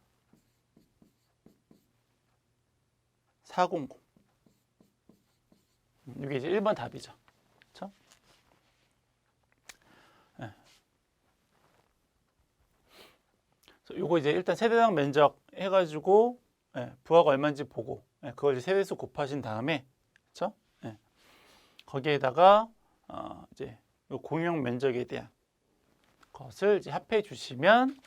400 이게 이제 1번 답이죠. 그렇죠? 요거 이제 일단 세대당 면적 해가지고 부하가 얼마인지 보고 그걸 이제 세대수 곱하신 다음에 그렇죠? 거기에다가 이제 요 공용 면적에 대한 것을 이제 합해 주시면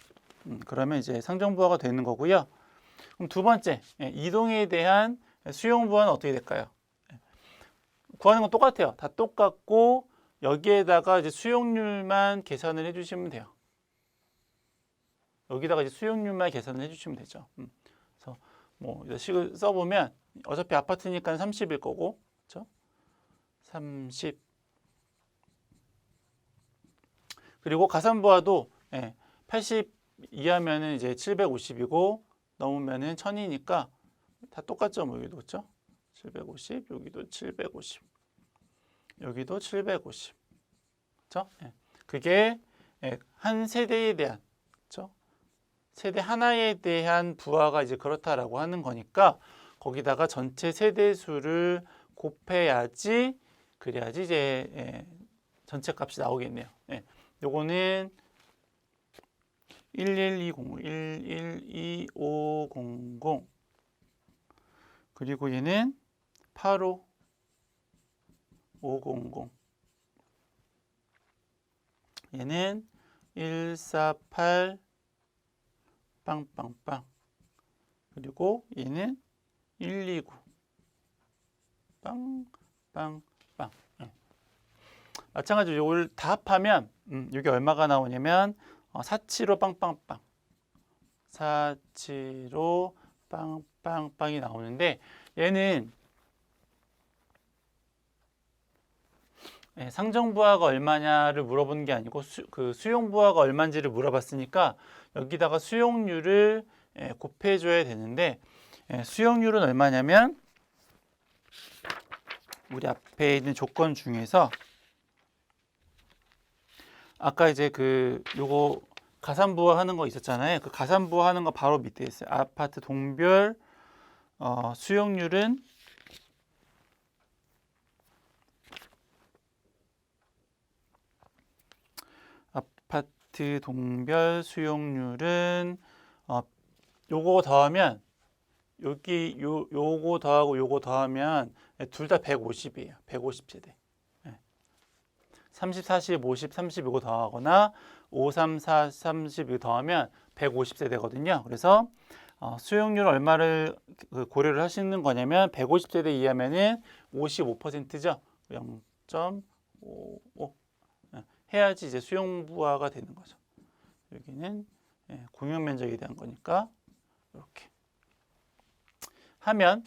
그러면 이제 상정부하가 되는 거고요. 그럼 두 번째 이동에 대한 수용부하는 어떻게 될까요? 구하는 건 똑같아요. 다 똑같고 여기에다가 이제 수용률만 계산을 해주시면 돼요. 여기다가 이제 수용률만 계산을 해주시면 되죠. 그래서 뭐 식을 써보면 어차피 아파트니까 30일 거고, 그렇죠? 30. 그리고 가산부하도 80 이하면은 이제 750이고 넘으면은 1000이니까 다 똑같죠, 뭐 여기도 그렇죠? 750, 여기도 750, 여기도 750, 그렇죠? 그게 한 세대에 대한, 그렇죠? 세대 하나에 대한 부하가 이제 그렇다라고 하는 거니까 거기다가 전체 세대 수를 곱해야지 그래야지 이제 전체 값이 나오겠네요. 요거는 11200 그리고 얘는 85500 얘는 148 빵빵빵 그리고 얘는 129 빵빵빵 마찬가지로 이걸 다 합하면 이게 얼마가 나오냐면 475 빵빵빵 475 빵빵빵이 나오는데 얘는 상정부하가 얼마냐를 물어보는 게 아니고 수용부하가 얼마인지를 물어봤으니까 여기다가 수용률을 곱해줘야 되는데 수용률은 얼마냐면 우리 앞에 있는 조건 중에서 아까 이제 요거 가산부하 하는 거 있었잖아요. 그 가산부하 하는 거 바로 밑에 있어요. 아파트 동별 수용률은 아파트 동별 수용률은 요거 더하면 여기 요거 더하고 요거 더하면 둘 다 150이에요. 150세대. 30, 40, 50, 30 이거 더하거나 5, 3, 4, 30 이거 더하면 150세대거든요. 그래서 수용률 얼마를 고려를 하시는 거냐면 150세대 이하면은 55%죠. 0.55 해야지 이제 수용부하가 되는 거죠. 여기는 공용 면적에 대한 거니까 이렇게 하면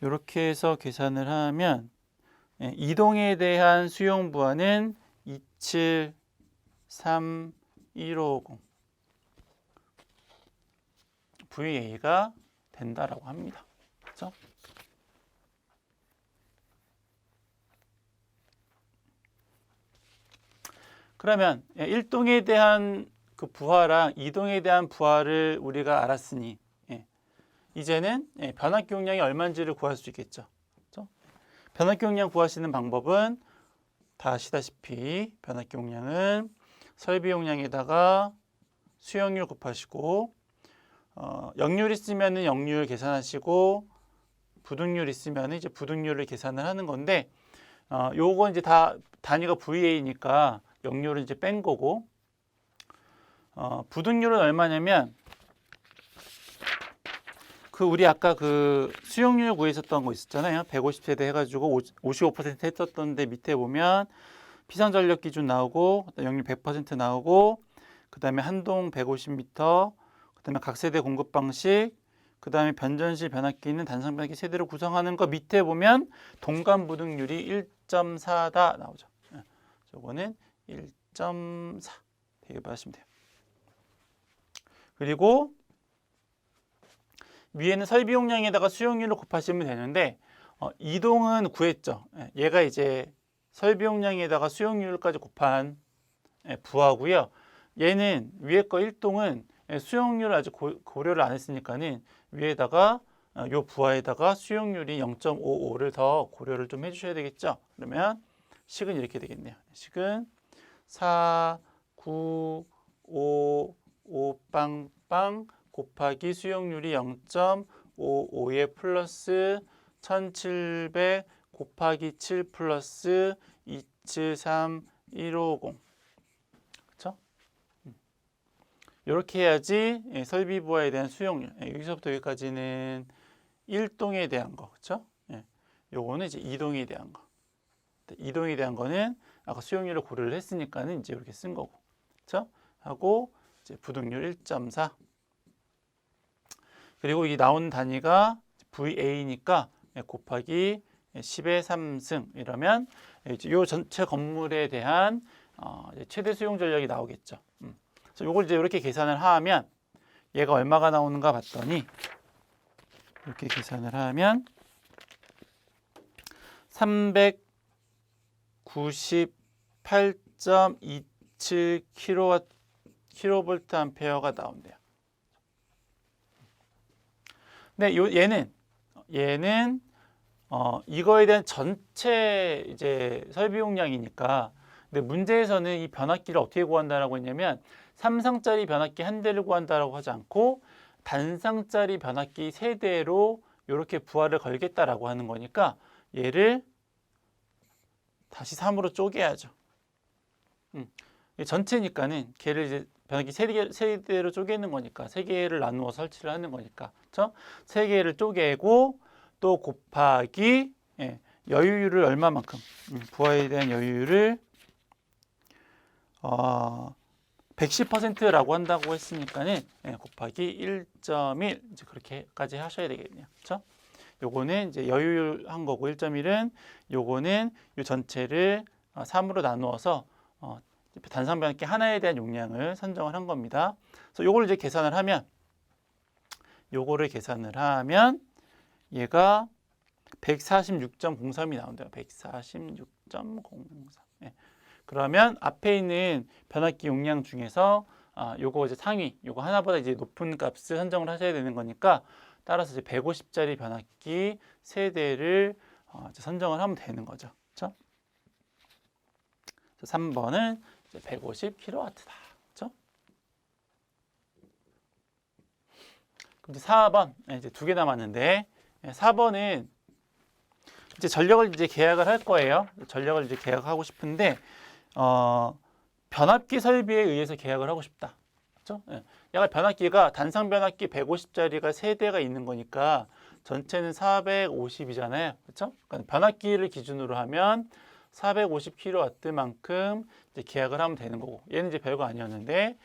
이렇게 해서 계산을 하면 이동에 대한 수용부하는 273,150 VA가 된다라고 합니다. 그렇죠? 그러면 1동에 대한 그 부하랑 2동에 대한 부하를 우리가 알았으니 이제는 변압기용량이 얼마인지를 구할 수 있겠죠. 그렇죠? 변압기용량 구하시는 방법은 다 아시다시피 변압기용량은 설비용량에다가 수용률 곱하시고 역률 있으면은 역률 계산하시고 부등률 있으면은 이제 부등률을 계산을 하는 건데 요거 이제 다 단위가 VA니까 역률은 이제 뺀 거고 부등률은 얼마냐면 그 우리 아까 그 수용률 구했었던 거 있었잖아요. 150세대 해가지고 55% 했었던데 밑에 보면 피상전력 기준 나오고 영률 100% 나오고 그 다음에 한동 150m 그 다음에 각 세대 공급 방식 그 다음에 변전실 변압기는 단상 변압기 세대로 구성하는 거 밑에 보면 동간 부등률이 1.4다 나오죠. 저거는 1.4 대입하시면 돼요. 그리고 위에는 설비 용량에다가 수용률을 곱하시면 되는데 이동은 구했죠. 얘가 이제 설비 용량에다가 수용률까지 곱한 부하고요. 얘는 위에 거 1동은 수용률을 아직 고려를 안 했으니까는 위에다가 요 부하에다가 수용률이 0.55를 더 고려를 좀 해주셔야 되겠죠. 그러면 식은 이렇게 되겠네요. 식은 4, 9, 5, 5 빵빵 곱하기 수용률이 0.55에 플러스 1700 곱하기 7 플러스 273 150 그렇죠? 이렇게 해야지 설비 부하에 대한 수용률 여기서부터 여기까지는 1동에 대한 거 그렇죠? 요거는 이제 2동에 대한 거 2동에 대한 거는 아까 수용률을 고려를 했으니까는 이제 이렇게 쓴 거고 그렇죠? 하고 이제 부등률 1.4 그리고 이 나온 단위가 VA니까 곱하기 10의 3승 이러면 이 전체 건물에 대한 최대 수용 전력이 나오겠죠. 그래서 이걸 이제 이렇게 계산을 하면 얘가 얼마가 나오는가 봤더니 이렇게 계산을 하면 398.27 킬로볼트 암페어가 나온대요. 근데 얘는 이거에 대한 전체 이제 설비 용량이니까 근데 문제에서는 이 변압기를 어떻게 구한다라고 했냐면 3상짜리 변압기 한 대를 구한다라고 하지 않고 단상짜리 변압기 세 대로 이렇게 부하를 걸겠다라고 하는 거니까 얘를 다시 3으로 쪼개야죠. 전체니까는 걔를 이제 변압기 세 대로 쪼개는 거니까 세 개를 나누어 설치를 하는 거니까 그렇죠? 세 개를 쪼개고 또 곱하기 여유율을 얼마만큼 부하에 대한 여유율을 110%라고 한다고 했으니까는 곱하기 1.1 이제 그렇게까지 하셔야 되겠네요. 그렇죠? 요거는 이제 여유율 한 거고 1.1은 요거는 요 전체를 3으로 나누어서 단상 변압기 하나에 대한 용량을 선정을 한 겁니다. 그래서 요거를 이제 계산을 하면 얘가 146.03이 나온대요. 146.03. 그러면 앞에 있는 변압기 용량 중에서 요거 이제 상위, 요거 하나보다 이제 높은 값을 선정을 하셔야 되는 거니까 따라서 이제 150짜리 변압기 세 대를 선정을 하면 되는 거죠. 그렇죠? 3번은 150kW다. 그렇죠? 그럼 이제 4번 이제 2개 남았는데 4번은 이제 전력을 이제 계약을 할 거예요. 전력을 이제 계약하고 싶은데 변압기 설비에 의해서 계약을 하고 싶다. 그렇죠? 약간 변압기가 단상 변압기 150짜리가 3대가 있는 거니까 전체는 450이잖아요. 그렇죠? 그러니까 변압기를 기준으로 하면 450kW만큼 이제 계약을 하면 되는 거고 얘는 이제 별거 아니었는데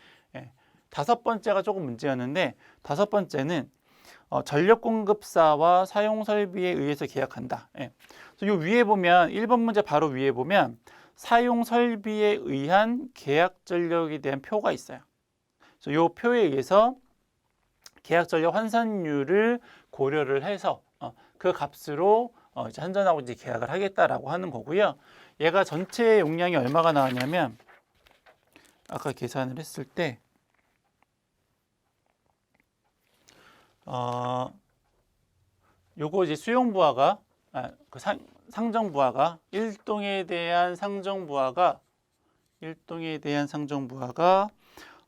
다섯 번째가 조금 문제였는데 다섯 번째는 전력 공급사와 사용 설비에 의해서 계약한다. 그래서 요 위에 보면 1번 문제 바로 위에 보면 사용 설비에 의한 계약 전력에 대한 표가 있어요. 그래서 요 표에 의해서 계약 전력 환산율을 고려를 해서 그 값으로 이제 한전하고 이제 계약을 하겠다라고 하는 거고요. 얘가 전체 용량이 얼마가 나왔냐면 아까 계산을 했을 때 요거 이제 수용 부하가 상정 부하가 1동에 대한 상정 부하가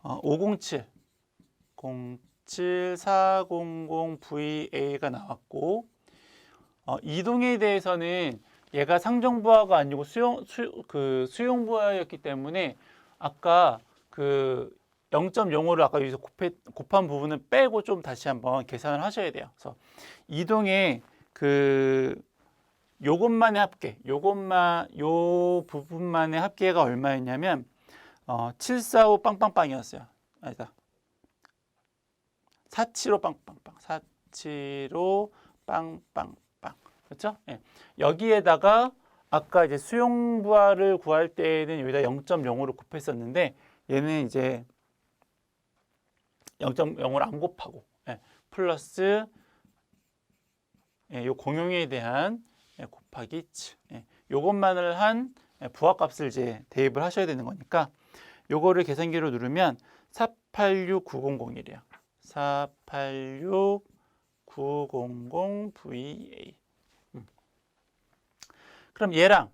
507 07400 VA가 나왔고 2동에 대해서는 얘가 상정 부하가 아니고 수용 부하였기 때문에 아까 그 0.05를 아까 여기서 곱한 부분은 빼고 좀 다시 한번 계산을 하셔야 돼요. 그래서 이동의 그 요것만의 합계, 요 부분만의 합계가 얼마였냐면 745 빵빵빵이었어요. 아니다. 475 빵빵빵. 475 빵빵빵. 그렇죠? 예. 여기에다가 아까 이제 수용 부하를 구할 때는 여기다 0.05로 곱했었는데 얘는 이제 0.05를 안 곱하고 플러스 요 공용에 대한 곱하기 7. 요것만을 한 부하값을 이제 대입을 하셔야 되는 거니까 요거를 계산기로 누르면 486900이래요. 486900 VA. 그럼 얘랑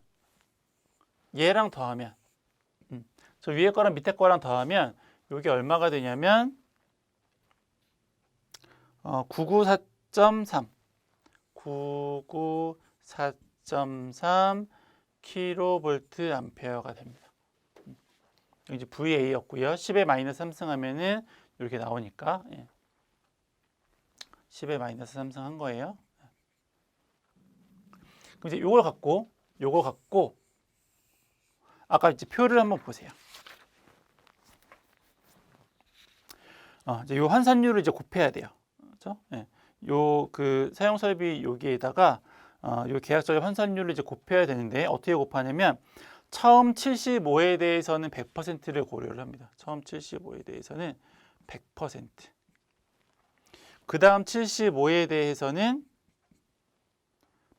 더하면 저 위에 거랑 밑에 거랑 더하면 요게 얼마가 되냐면 994.3 994.3 킬로볼트 암페어가 됩니다. 이제 VA였고요. 10의 마이너스 3승 하면은 이렇게 나오니까 10의 마이너스 3승 한 거예요. 그럼 이제 요걸 갖고 아까 이제 표를 한번 보세요. 이제 요 환산율을 이제 곱해야 돼요. 그렇죠? 요 그 사용 설비 여기에다가 요 계약서의 환산율을 이제 곱해야 되는데 어떻게 곱하냐면 처음 75에 대해서는 100%를 고려를 합니다. 처음 75에 대해서는 100%. 그 다음 75에 대해서는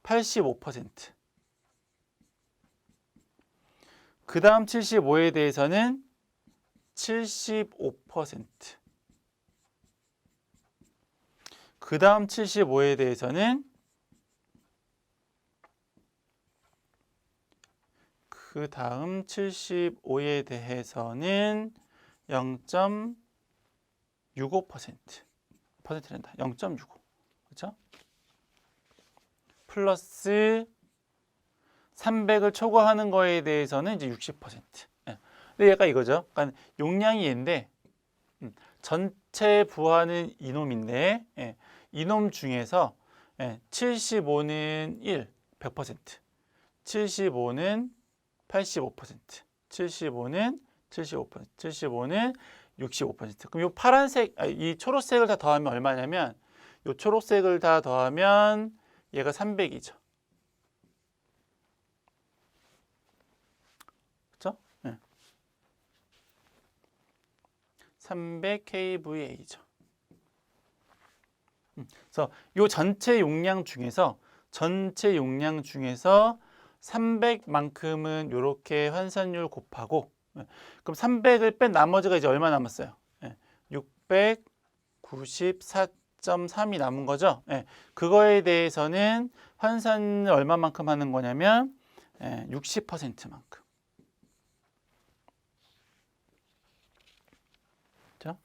85%. 그 다음 75에 대해서는 75%. 그 다음 75에 대해서는 0.65%. 퍼센트란다. 0.65. 그렇죠? 플러스 300을 초과하는 거에 대해서는 이제 60%. 근데 얘가 이거죠. 그러니까 용량이 얘인데 전체 부하는 이놈인데 이놈 중에서 75는 1, 100%. 75는 85%. 75는 75%. 75는 65%. 그럼 이 파란색, 이 초록색을 다 더하면 얼마냐면 이 초록색을 다 더하면 얘가 300이죠. 그렇죠? 300 kVA죠. 그래서 이 전체 용량 중에서 300만큼은 이렇게 환산율 곱하고 그럼 300을 뺀 나머지가 이제 얼마 남았어요? 694.3이 남은 거죠. 그거에 대해서는 환산을 얼마만큼 하는 거냐면 60%만큼. 그렇죠?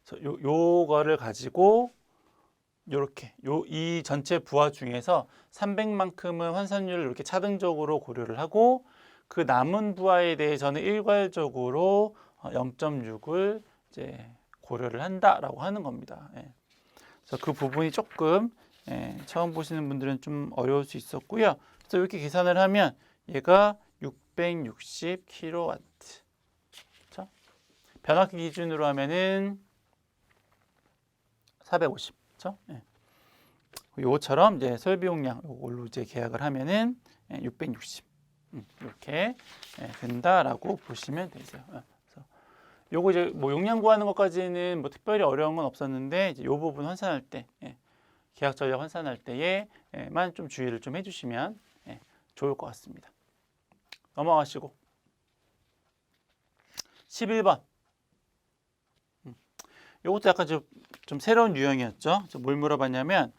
그래서 요거를 가지고 요렇게 이 전체 부하 중에서 300만큼은 환산율을 이렇게 차등적으로 고려를 하고 그 남은 부하에 대해서는 일괄적으로 0.6을 이제 고려를 한다라고 하는 겁니다. 그래서 그 부분이 조금 처음 보시는 분들은 좀 어려울 수 있었고요. 그래서 이렇게 계산을 하면 얘가 660 kW. 그렇죠? 변압기 기준으로 하면은 450. 그렇죠? 요거처럼 이제 설비 용량 요걸로 이제 계약을 하면은 660 이렇게 된다라고 보시면 되세요. 그래서 요거 이제 뭐 용량 구하는 것까지는 뭐 특별히 어려운 건 없었는데 이제 요 부분 환산할 때 계약 전략 환산할 때에만 좀 주의를 좀 해주시면 좋을 것 같습니다. 넘어가시고 11번. 요것도 약간 좀 새로운 유형이었죠. 뭘 물어봤냐면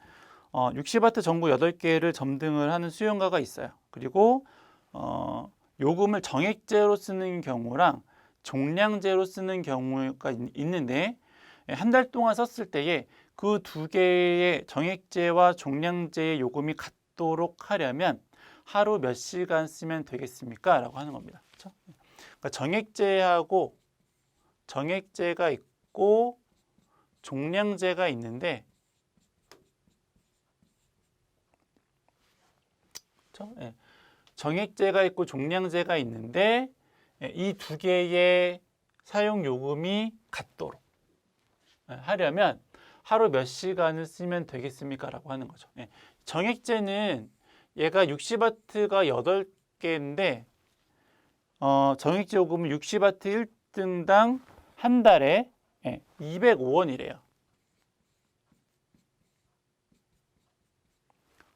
60W 전구 8개를 점등을 하는 수용가가 있어요. 그리고 요금을 정액제로 쓰는 경우랑 종량제로 쓰는 경우가 있는데 한 달 동안 썼을 때에 그 두 개의 정액제와 종량제의 요금이 같도록 하려면 하루 몇 시간 쓰면 되겠습니까? 라고 하는 겁니다. 그렇죠? 그러니까 정액제가 있고 종량제가 있는데, 그렇죠? 예. 정액제가 있고 종량제가 있는데 이 두 개의 사용 요금이 같도록 하려면 하루 몇 시간을 쓰면 되겠습니까? 라고 하는 거죠. 예. 정액제는 얘가 60W가 8개인데 정액제 요금은 60W 1등당 한 달에 205원이래요.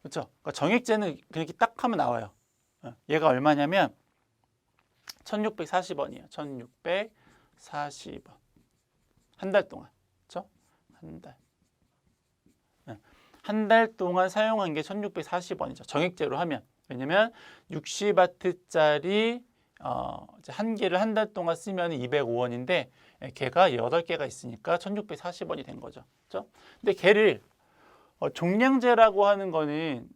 그렇죠? 그러니까 정액제는 그렇게 딱 하면 나와요. 얘가 얼마냐면 1640원이에요. 1640원. 한 달 동안. 그렇죠? 한 달. 한 달 동안 사용한 게 1640원이죠. 정액제로 하면. 왜냐면 60W짜리 한 개를 한 달 동안 쓰면 205원인데 걔가 8개가 있으니까 1640원이 된 거죠. 그렇죠? 근데 걔를 종량제라고 하는 거는,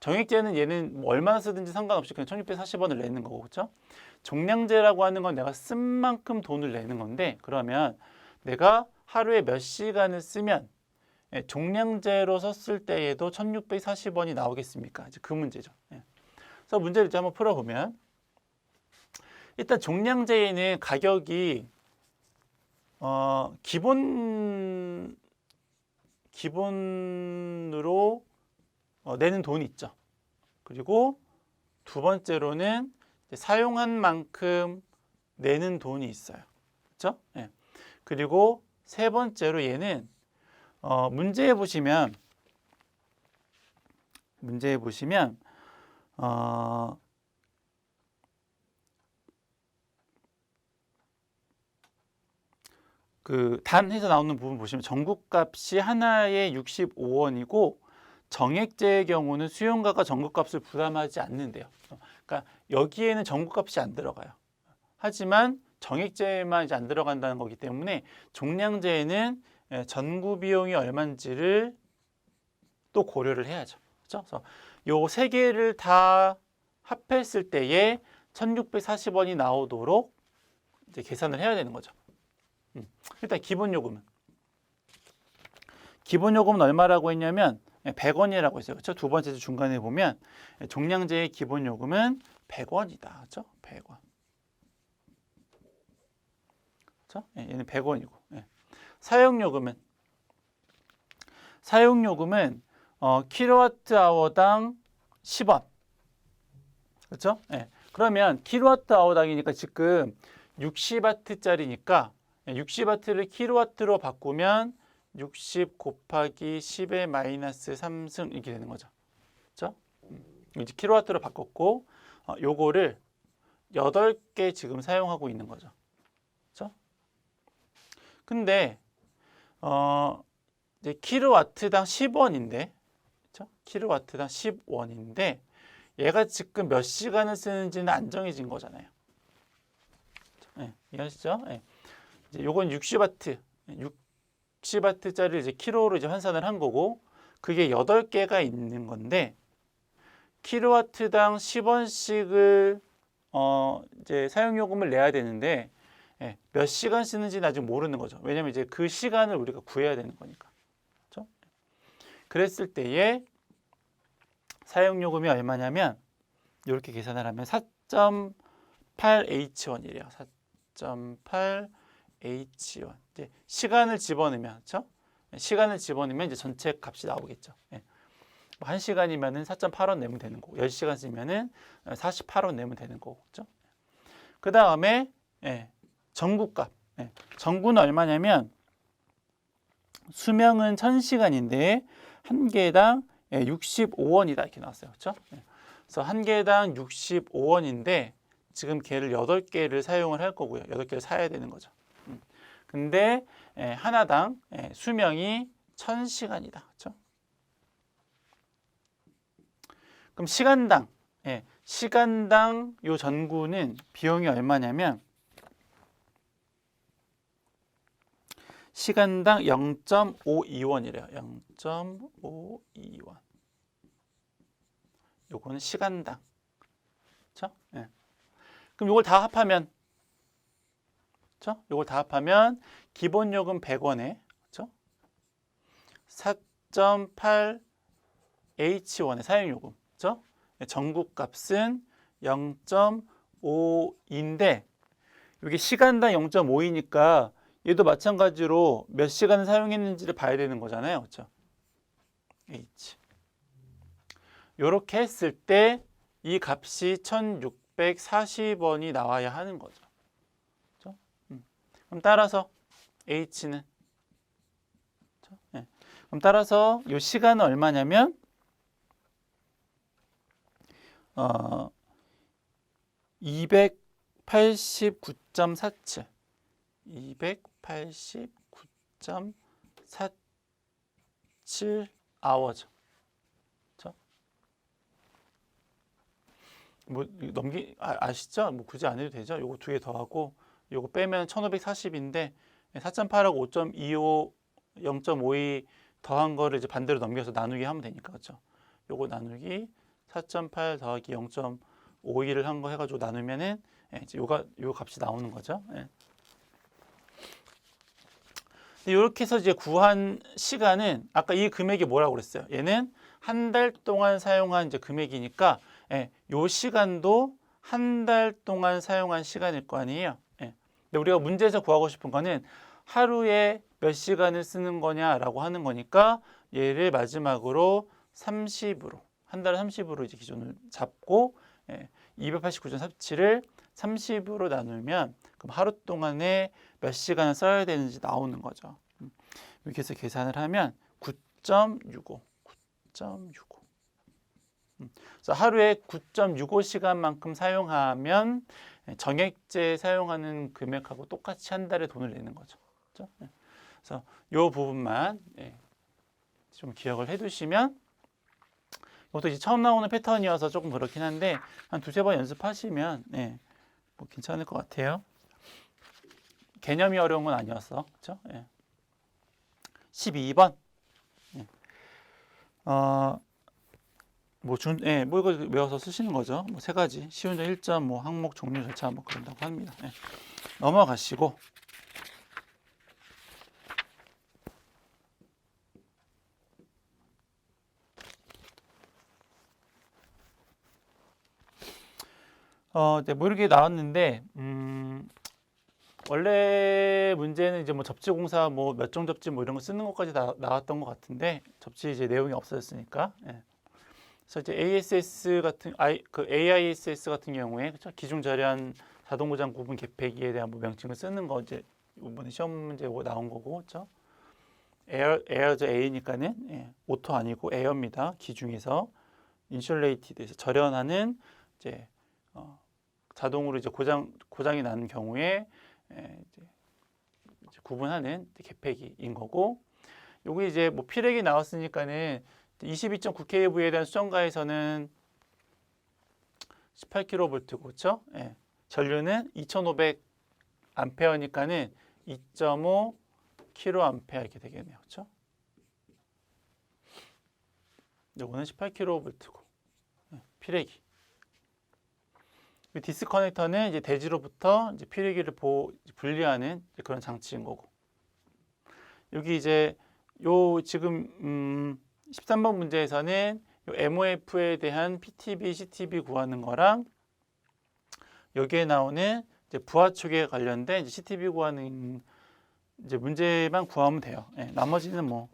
정액제는 얘는 뭐 얼마나 쓰든지 상관없이 그냥 1640원을 내는 거고, 그렇죠? 종량제라고 하는 건 내가 쓴 만큼 돈을 내는 건데, 그러면 내가 하루에 몇 시간을 쓰면 종량제로 썼을 때에도 1640원이 나오겠습니까? 이제 그 문제죠. 그래서 문제를 이제 한번 풀어보면, 일단 종량제에는 가격이 기본으로 내는 돈이 있죠. 그리고 두 번째로는 사용한 만큼 내는 돈이 있어요. 그렇죠? 예. 그리고 세 번째로 얘는 문제에 보시면 그 단해서 나오는 부분 보시면 전국값이 하나에 65원이고 정액제의 경우는 수용가가 전국값을 부담하지 않는데요. 그러니까 여기에는 전국값이 안 들어가요. 하지만 정액제만 이제 안 들어간다는 거기 때문에 종량제에는 전구 비용이 얼마인지를 또 고려를 해야죠. 그렇죠? 그래서 요 세 개를 다 합했을 때에 1640원이 나오도록 이제 계산을 해야 되는 거죠. 일단 기본 요금은 얼마라고 했냐면 100원이라고 했어요. 그렇죠? 두 번째 중간에 보면 종량제의 기본 요금은 100원이다. 그렇죠? 100원. 그렇죠? 얘는 100원이고. 사용 요금은 킬로와트아워당 10원. 그렇죠? 그러면 킬로와트아워당이니까 지금 60W짜리니까 60W를 킬로와트로 바꾸면 60 곱하기 10의 마이너스 3승 이렇게 되는 거죠. 그렇죠? 이제 킬로와트로 바꿨고 요거를 8개 지금 사용하고 있는 거죠. 그렇죠? 근데 이제 킬로와트당 10원인데, 그렇죠? 킬로와트당 10원인데 얘가 지금 몇 시간을 쓰는지는 안 정해진 거잖아요. 이해하시죠? 이제 요건 60W짜리를 이제 킬로로 이제 환산을 한 거고, 그게 8개가 있는 건데 킬로와트당 10원씩을 이제 사용 요금을 내야 되는데 몇 시간 쓰는지는 아직 모르는 거죠. 왜냐면 이제 그 시간을 우리가 구해야 되는 거니까. 그렇죠? 그랬을 때에 사용 요금이 얼마냐면 이렇게 계산을 하면 4.8H1이래요. 4.8H1. 이제 시간을 집어넣으면, 그렇죠? 시간을 집어넣으면 이제 전체 값이 나오겠죠. 1시간이면은 4.8원 내면 되는 거고, 10시간 쓰면은 48원 내면 되는 거고, 그렇죠? 그 다음에 전구값. 전구는 얼마냐면 수명은 1000시간인데 한 개당 65원이다 이렇게 나왔어요. 그렇죠? 그래서 한 개당 65원인데 지금 걔를 8개를 사용을 할 거고요. 8개를 사야 되는 거죠. 근데 하나당 수명이 1000시간이다. 그렇죠? 그럼 시간당 요 전구는 비용이 얼마냐면 시간당 0.52원이래요. 0.52원. 요거는 시간당. 그렇죠? 그럼 요걸 다 합하면 그렇죠? 이걸 다 합하면 기본 요금 100원에 그렇죠? 4.8H1의 사용 요금. 그렇죠? 전국 값은 0.5인데 이게 시간당 0.5이니까 얘도 마찬가지로 몇 시간을 사용했는지를 봐야 되는 거잖아요. 그렇죠? H. 이렇게 했을 때 이 값이 1640원이 나와야 하는 거죠. 그렇죠? 그럼 따라서 H는 그렇죠? 네. 그럼 따라서 이 시간은 얼마냐면 289.47 289.47아워죠. 뭐 아시죠? 뭐 굳이 안 해도 되죠. 요거 두 개 더하고 요거 빼면 1540인데 4.8하고 5.25 0.52 더한 거를 이제 반대로 넘겨서 나누기 하면 되니까 그렇죠. 요거 나누기 4.8 더하기 0.52를 한 거 해가지고 나누면은 이제 요 값이 나오는 거죠. 이렇게 해서 이제 구한 시간은 아까 이 금액이 뭐라고 그랬어요? 얘는 한 달 동안 사용한 이제 금액이니까 요 시간도 한 달 동안 사용한 시간일 거 아니에요. 근데 우리가 문제에서 구하고 싶은 거는 하루에 몇 시간을 쓰는 거냐라고 하는 거니까 얘를 마지막으로 30으로 한 달에 30으로 이제 기준을 잡고 289.37을 30으로 나누면 그럼 하루 동안에 몇 시간을 써야 되는지 나오는 거죠. 이렇게 해서 계산을 하면 9.65. 그래서 하루에 9.65시간만큼 사용하면 정액제 사용하는 금액하고 똑같이 한 달에 돈을 내는 거죠. 그렇죠? 그래서 이 부분만 좀 기억을 해두시면 이것도 이제 처음 나오는 패턴이어서 조금 그렇긴 한데 한 두세 번 연습하시면 뭐 괜찮을 것 같아요. 개념이 어려운 건 아니었어. 그렇죠? 12번. 뭐 이거 외워서 쓰시는 거죠. 뭐 세 가지. 시운전 1점, 뭐 항목 종류 절차 뭐 그런다고 합니다. 넘어가시고. 뭐 이렇게 나왔는데, 원래 문제는 이제 뭐 접지공사 뭐 몇 종 접지 뭐 이런 거 쓰는 것까지 나왔던 것 같은데, 접지 이제 내용이 없어졌으니까. 그래서 이제 ASS 같은 AISS 같은 경우에 그렇죠? 기중 절연 자동 고장 구분 개폐기에 대한 뭐 명칭을 쓰는 거 이제 이번에 시험 문제 나온 거고, 그렇죠? 에어저 A니까는 오토 아니고 에어입니다. 기중에서 인슐레이티드에서 절연하는 이제 자동으로 이제 고장이 나는 경우에 이제 구분하는 개폐기인 거고, 여기 이제 뭐 피렉이 나왔으니까는 22.9kV에 대한 수정가에서는 18kV고 그렇죠? 전류는 2500A니까는 2.5kA 이렇게 되겠네요. 그렇죠? 이거는 18kV고 피레기. 디스커넥터는 이제 대지로부터 이제 피레기를 분리하는 그런 장치인 거고. 여기 이제 요 지금 13번 문제에서는 요 MOF에 대한 PTB, CTB 구하는 거랑 여기에 나오는 이제 부하촉에 관련된 이제 CTB 구하는 이제 문제만 구하면 돼요. 나머지는 뭐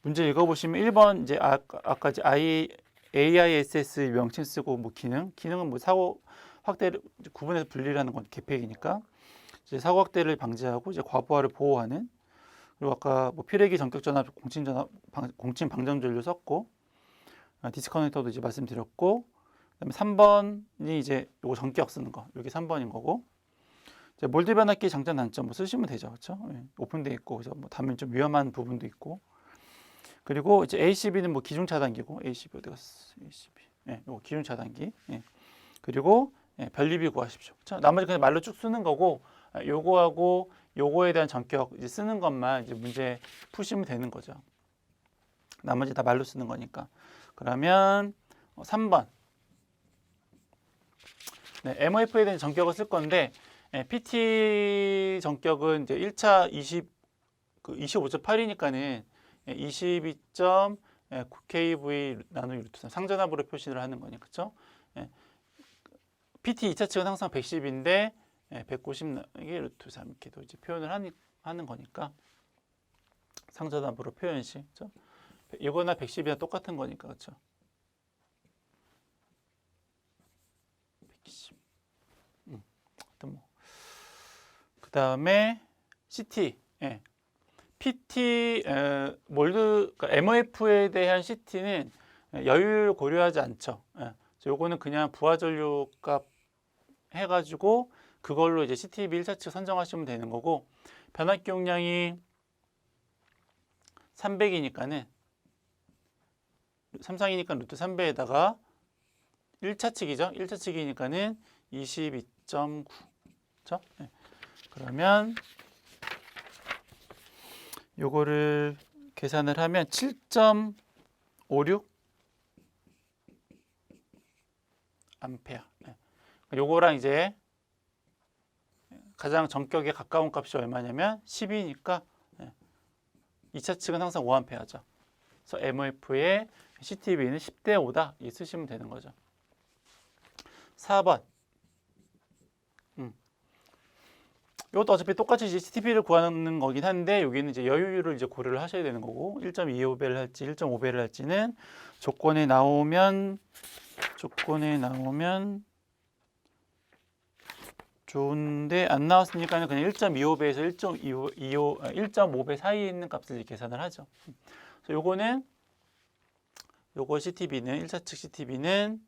문제 읽어보시면 1번 이제 아까 이제 AISS 명칭 쓰고 뭐 기능은 뭐 사고 확대를 구분해서 분리를 하는 건 개폐기니까 이제 사고 확대를 방지하고 이제 과부하를 보호하는, 그리고 아까 뭐 피레기 전격 전압 공침 방전 전류 썼고 디스커넥터도 이제 말씀드렸고, 그다음에 3번이 이제 요거 전격 쓰는 거, 여기 3번인 거고, 이제 몰드 변압기 장점 단점 뭐 쓰시면 되죠. 그렇죠? 오픈돼 있고 그래서 뭐 다면 좀 위험한 부분도 있고, 그리고 이제 ACB는 뭐 기중 차단기고, ACB 어디 갔어? ACB. 요거 기중 차단기. 그리고 변리비 구하십시오. 그렇죠? 나머지 그냥 말로 쭉 쓰는 거고, 요거하고 요거에 대한 전격 이제 쓰는 것만 이제 문제 푸시면 되는 거죠. 나머지 다 말로 쓰는 거니까. 그러면 3번. MOF에 대한 전격을 쓸 건데 PT 전격은 이제 1차 25.8이니까는 22.9kV 나누기 루트 3 상전압으로 표시를 하는 거니 그렇죠? PT 2차 측은 항상 110인데 190 나누기 루트 3 이렇게도 이제 표현을 하는 거니까 상전압으로 표현식 그렇죠? 이거나 110이나 똑같은 거니까 그렇죠? 110. 하여튼 뭐. 그다음에 CT. PT 몰드 그러니까 MOF에 대한 CT는 여유를 고려하지 않죠. 요거는 그냥 부하 전류값 해가지고 그걸로 이제 CTB 1차 측 선정하시면 되는 거고 변압기 용량이 300이니까는 삼상이니까 루트 3배에다가 1차 측이죠. 1차 측이니까는 22.9. 그렇죠? 그러면 요거를 계산을 하면 7.56 암페어. 요거랑 이제 가장 전격에 가까운 값이 얼마냐면 10이니까 2차 측은 항상 5암페어죠. 그래서 MOF의 CTB는 10대 5다. 이 쓰시면 되는 거죠. 4번. 이것도 어차피 똑같이 CTB를 구하는 거긴 한데 여기는 이제 여유를 이제 고려를 하셔야 되는 거고 1.25배를 할지 1.5배를 할지는 조건에 나오면 좋은데 안 나왔으니까 그냥 1.25배에서 1.5배 사이에 있는 값을 계산을 하죠. 그래서 요거 CTB는 1차 측 CTB는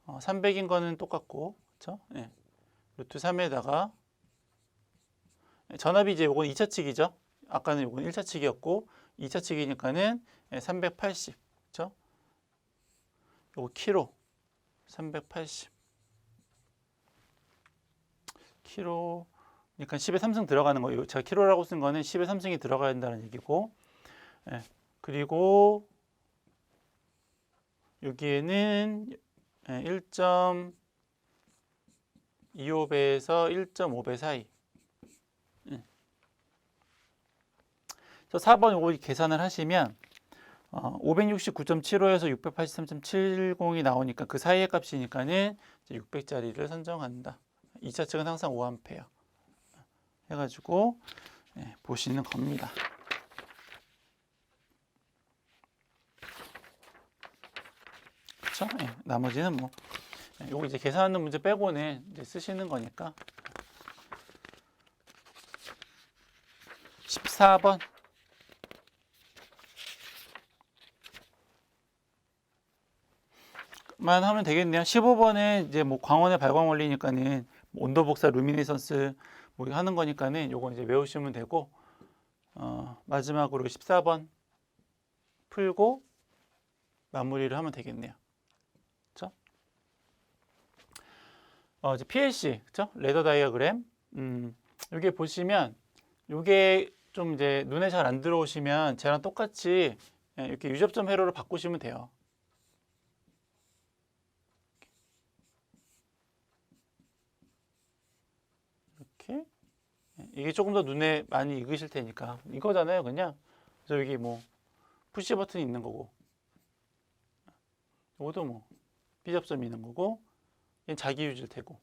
300인 거는 똑같고 그렇죠? 루트 3에다가 전압이 이제 요건 2차 측이죠. 아까는 요건 1차 측이었고 2차 측이니까는 380. 그렇죠? 요거 키로 380. 키로 그러니까 10의 3승 들어가는 거예요. 제가 키로라고 쓴 거는 10의 3승이 들어가야 된다는 얘기고. 그리고 여기에는 1.25배에서 1.5배 사이. 그래서 4번 요거 계산을 하시면 569.75에서 683.70이 나오니까 그 사이의 값이니까는 600짜리를 선정한다. 2차 측은 항상 5암페어 해가지고 보시는 겁니다. 그렇죠? 나머지는 뭐 요거 이제 계산하는 문제 빼고는 이제 쓰시는 거니까. 14번. 만 하면 되겠네요. 15번에 이제 뭐 광원의 발광 원리니까는 온도 복사 루미네선스 뭐 하는 거니까는 요건 이제 외우시면 되고 마지막으로 14번 풀고 마무리를 하면 되겠네요. 그렇죠? 이제 PLC, 그렇죠? 레더 다이어그램. 여기 보시면 요게 좀 이제 눈에 잘 안 들어오시면 쟤랑 똑같이 이렇게 유접점 회로를 바꾸시면 돼요. 이렇게 이게 조금 더 눈에 많이 익으실 테니까 이거잖아요, 그냥. 그래서 여기 뭐 푸시 버튼이 있는 거고, 이것도 뭐 B 접점이 있는 거고, 얘는 자기 유지일 테고,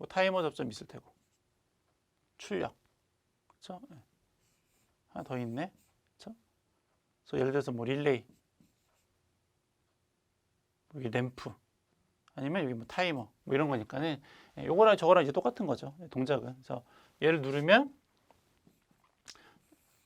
타이머 접점 있을 테고, 출력, 그렇죠? 하나 더 있네, 그렇죠? 그래서 예를 들어서 뭐 릴레이, 여기 램프, 아니면 여기 뭐 타이머, 뭐 이런 거니까는 요거랑 저거랑 이제 똑같은 거죠, 동작은. 그래서 얘를 누르면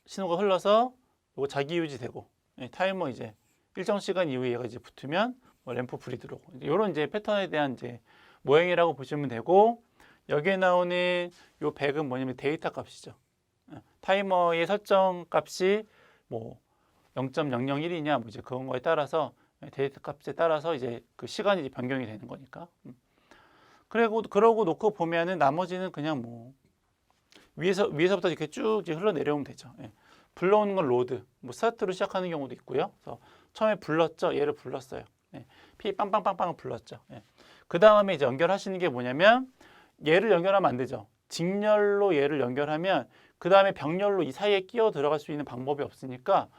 신호가 흘러서 요거 자기 유지되고, 타이머 이제 일정 시간 이후에 얘가 이제 붙으면 뭐 램프 불이 들어오고, 이런 이제 패턴에 대한 이제 모형이라고 보시면 되고, 여기에 나오는 요 100은 뭐냐면 데이터 값이죠. 타이머의 설정 값이 뭐 0.001이냐 뭐 이제 그런 거에 따라서 데이터 값에 따라서 이제 그 시간이 이제 변경이 되는 거니까. 그러고 놓고 보면은 나머지는 그냥 뭐 위에서부터 이렇게 쭉 이제 흘러내려오면 되죠. 불러오는 건 로드, 뭐 스타트로 시작하는 경우도 있고요. 그래서 처음에 불렀죠. 얘를 불렀어요. P 빵빵빵빵을 불렀죠. 그 다음에 이제 연결하시는 게 뭐냐면 얘를 연결하면 안 되죠. 직렬로 얘를 연결하면 그 다음에 병렬로 이 사이에 끼어 들어갈 수 있는 방법이 없으니까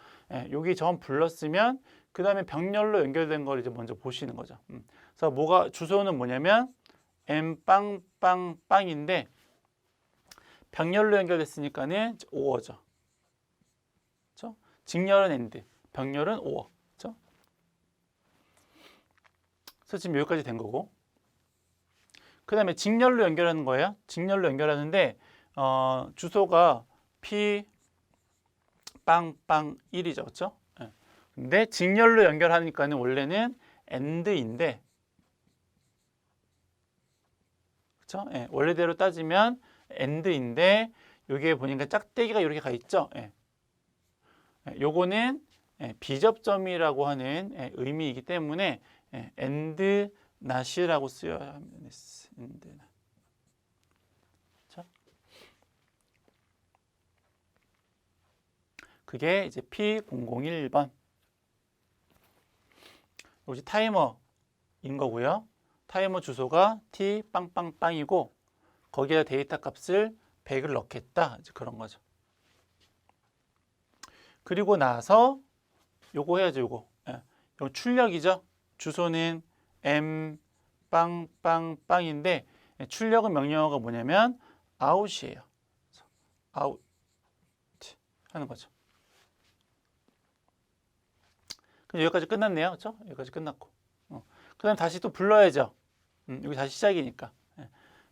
여기 점 불렀으면 그 다음에 병렬로 연결된 걸 이제 먼저 보시는 거죠. 그래서 뭐가 주소는 뭐냐면 m 빵빵빵인데 병렬로 연결됐으니까는 5어죠. 그렇죠? 직렬은 and, 병렬은 5어. 그렇죠? 그래서 지금 여기까지 된 거고. 그 다음에 직렬로 연결하는 거예요. 직렬로 연결하는데 주소가 p 빵빵 1이죠. 그렇죠? 네. 근데 직렬로 연결하니까는 원래는 and인데 그렇죠? 네. 원래대로 따지면 and인데 여기에 보니까 짝대기가 이렇게 가 있죠. 네. 요거는 비접점이라고 하는 의미이기 때문에 and not이라고 쓰여야 합니다. 그게 이제 P001번. 여기 타이머인 거고요. 타이머 주소가 T 빵빵빵이고 거기에 데이터 값을 100을 넣겠다. 이제 그런 거죠. 그리고 나서 요거 해야죠. 요거. 요 출력이죠. 주소는 M 빵빵빵인데 출력은 명령어가 뭐냐면 out이에요. out 하는 거죠. 그럼 여기까지 끝났네요. 그렇죠? 여기까지 끝났고. 그다음 다시 또 불러야죠. 여기 다시 시작이니까.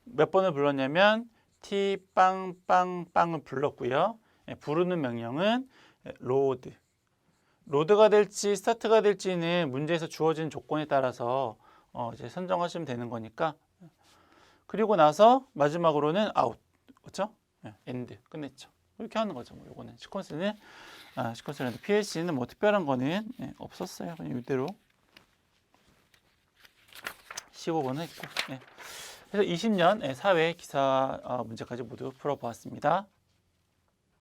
몇 번을 불렀냐면 t 빵빵빵을 불렀고요. 부르는 명령은 load. 로드가 될지 스타트가 될지는 문제에서 주어진 조건에 따라서 이제 선정하시면 되는 거니까. 그리고 나서 마지막으로는 out. 그렇죠? end 끝냈죠. 이렇게 하는 거죠. 뭐 요거는 시퀀스는 PLC는 뭐 특별한 거는 없었어요. 그냥 이대로 15번을 했고. 그래서 20년 사회 기사 문제까지 모두 풀어보았습니다.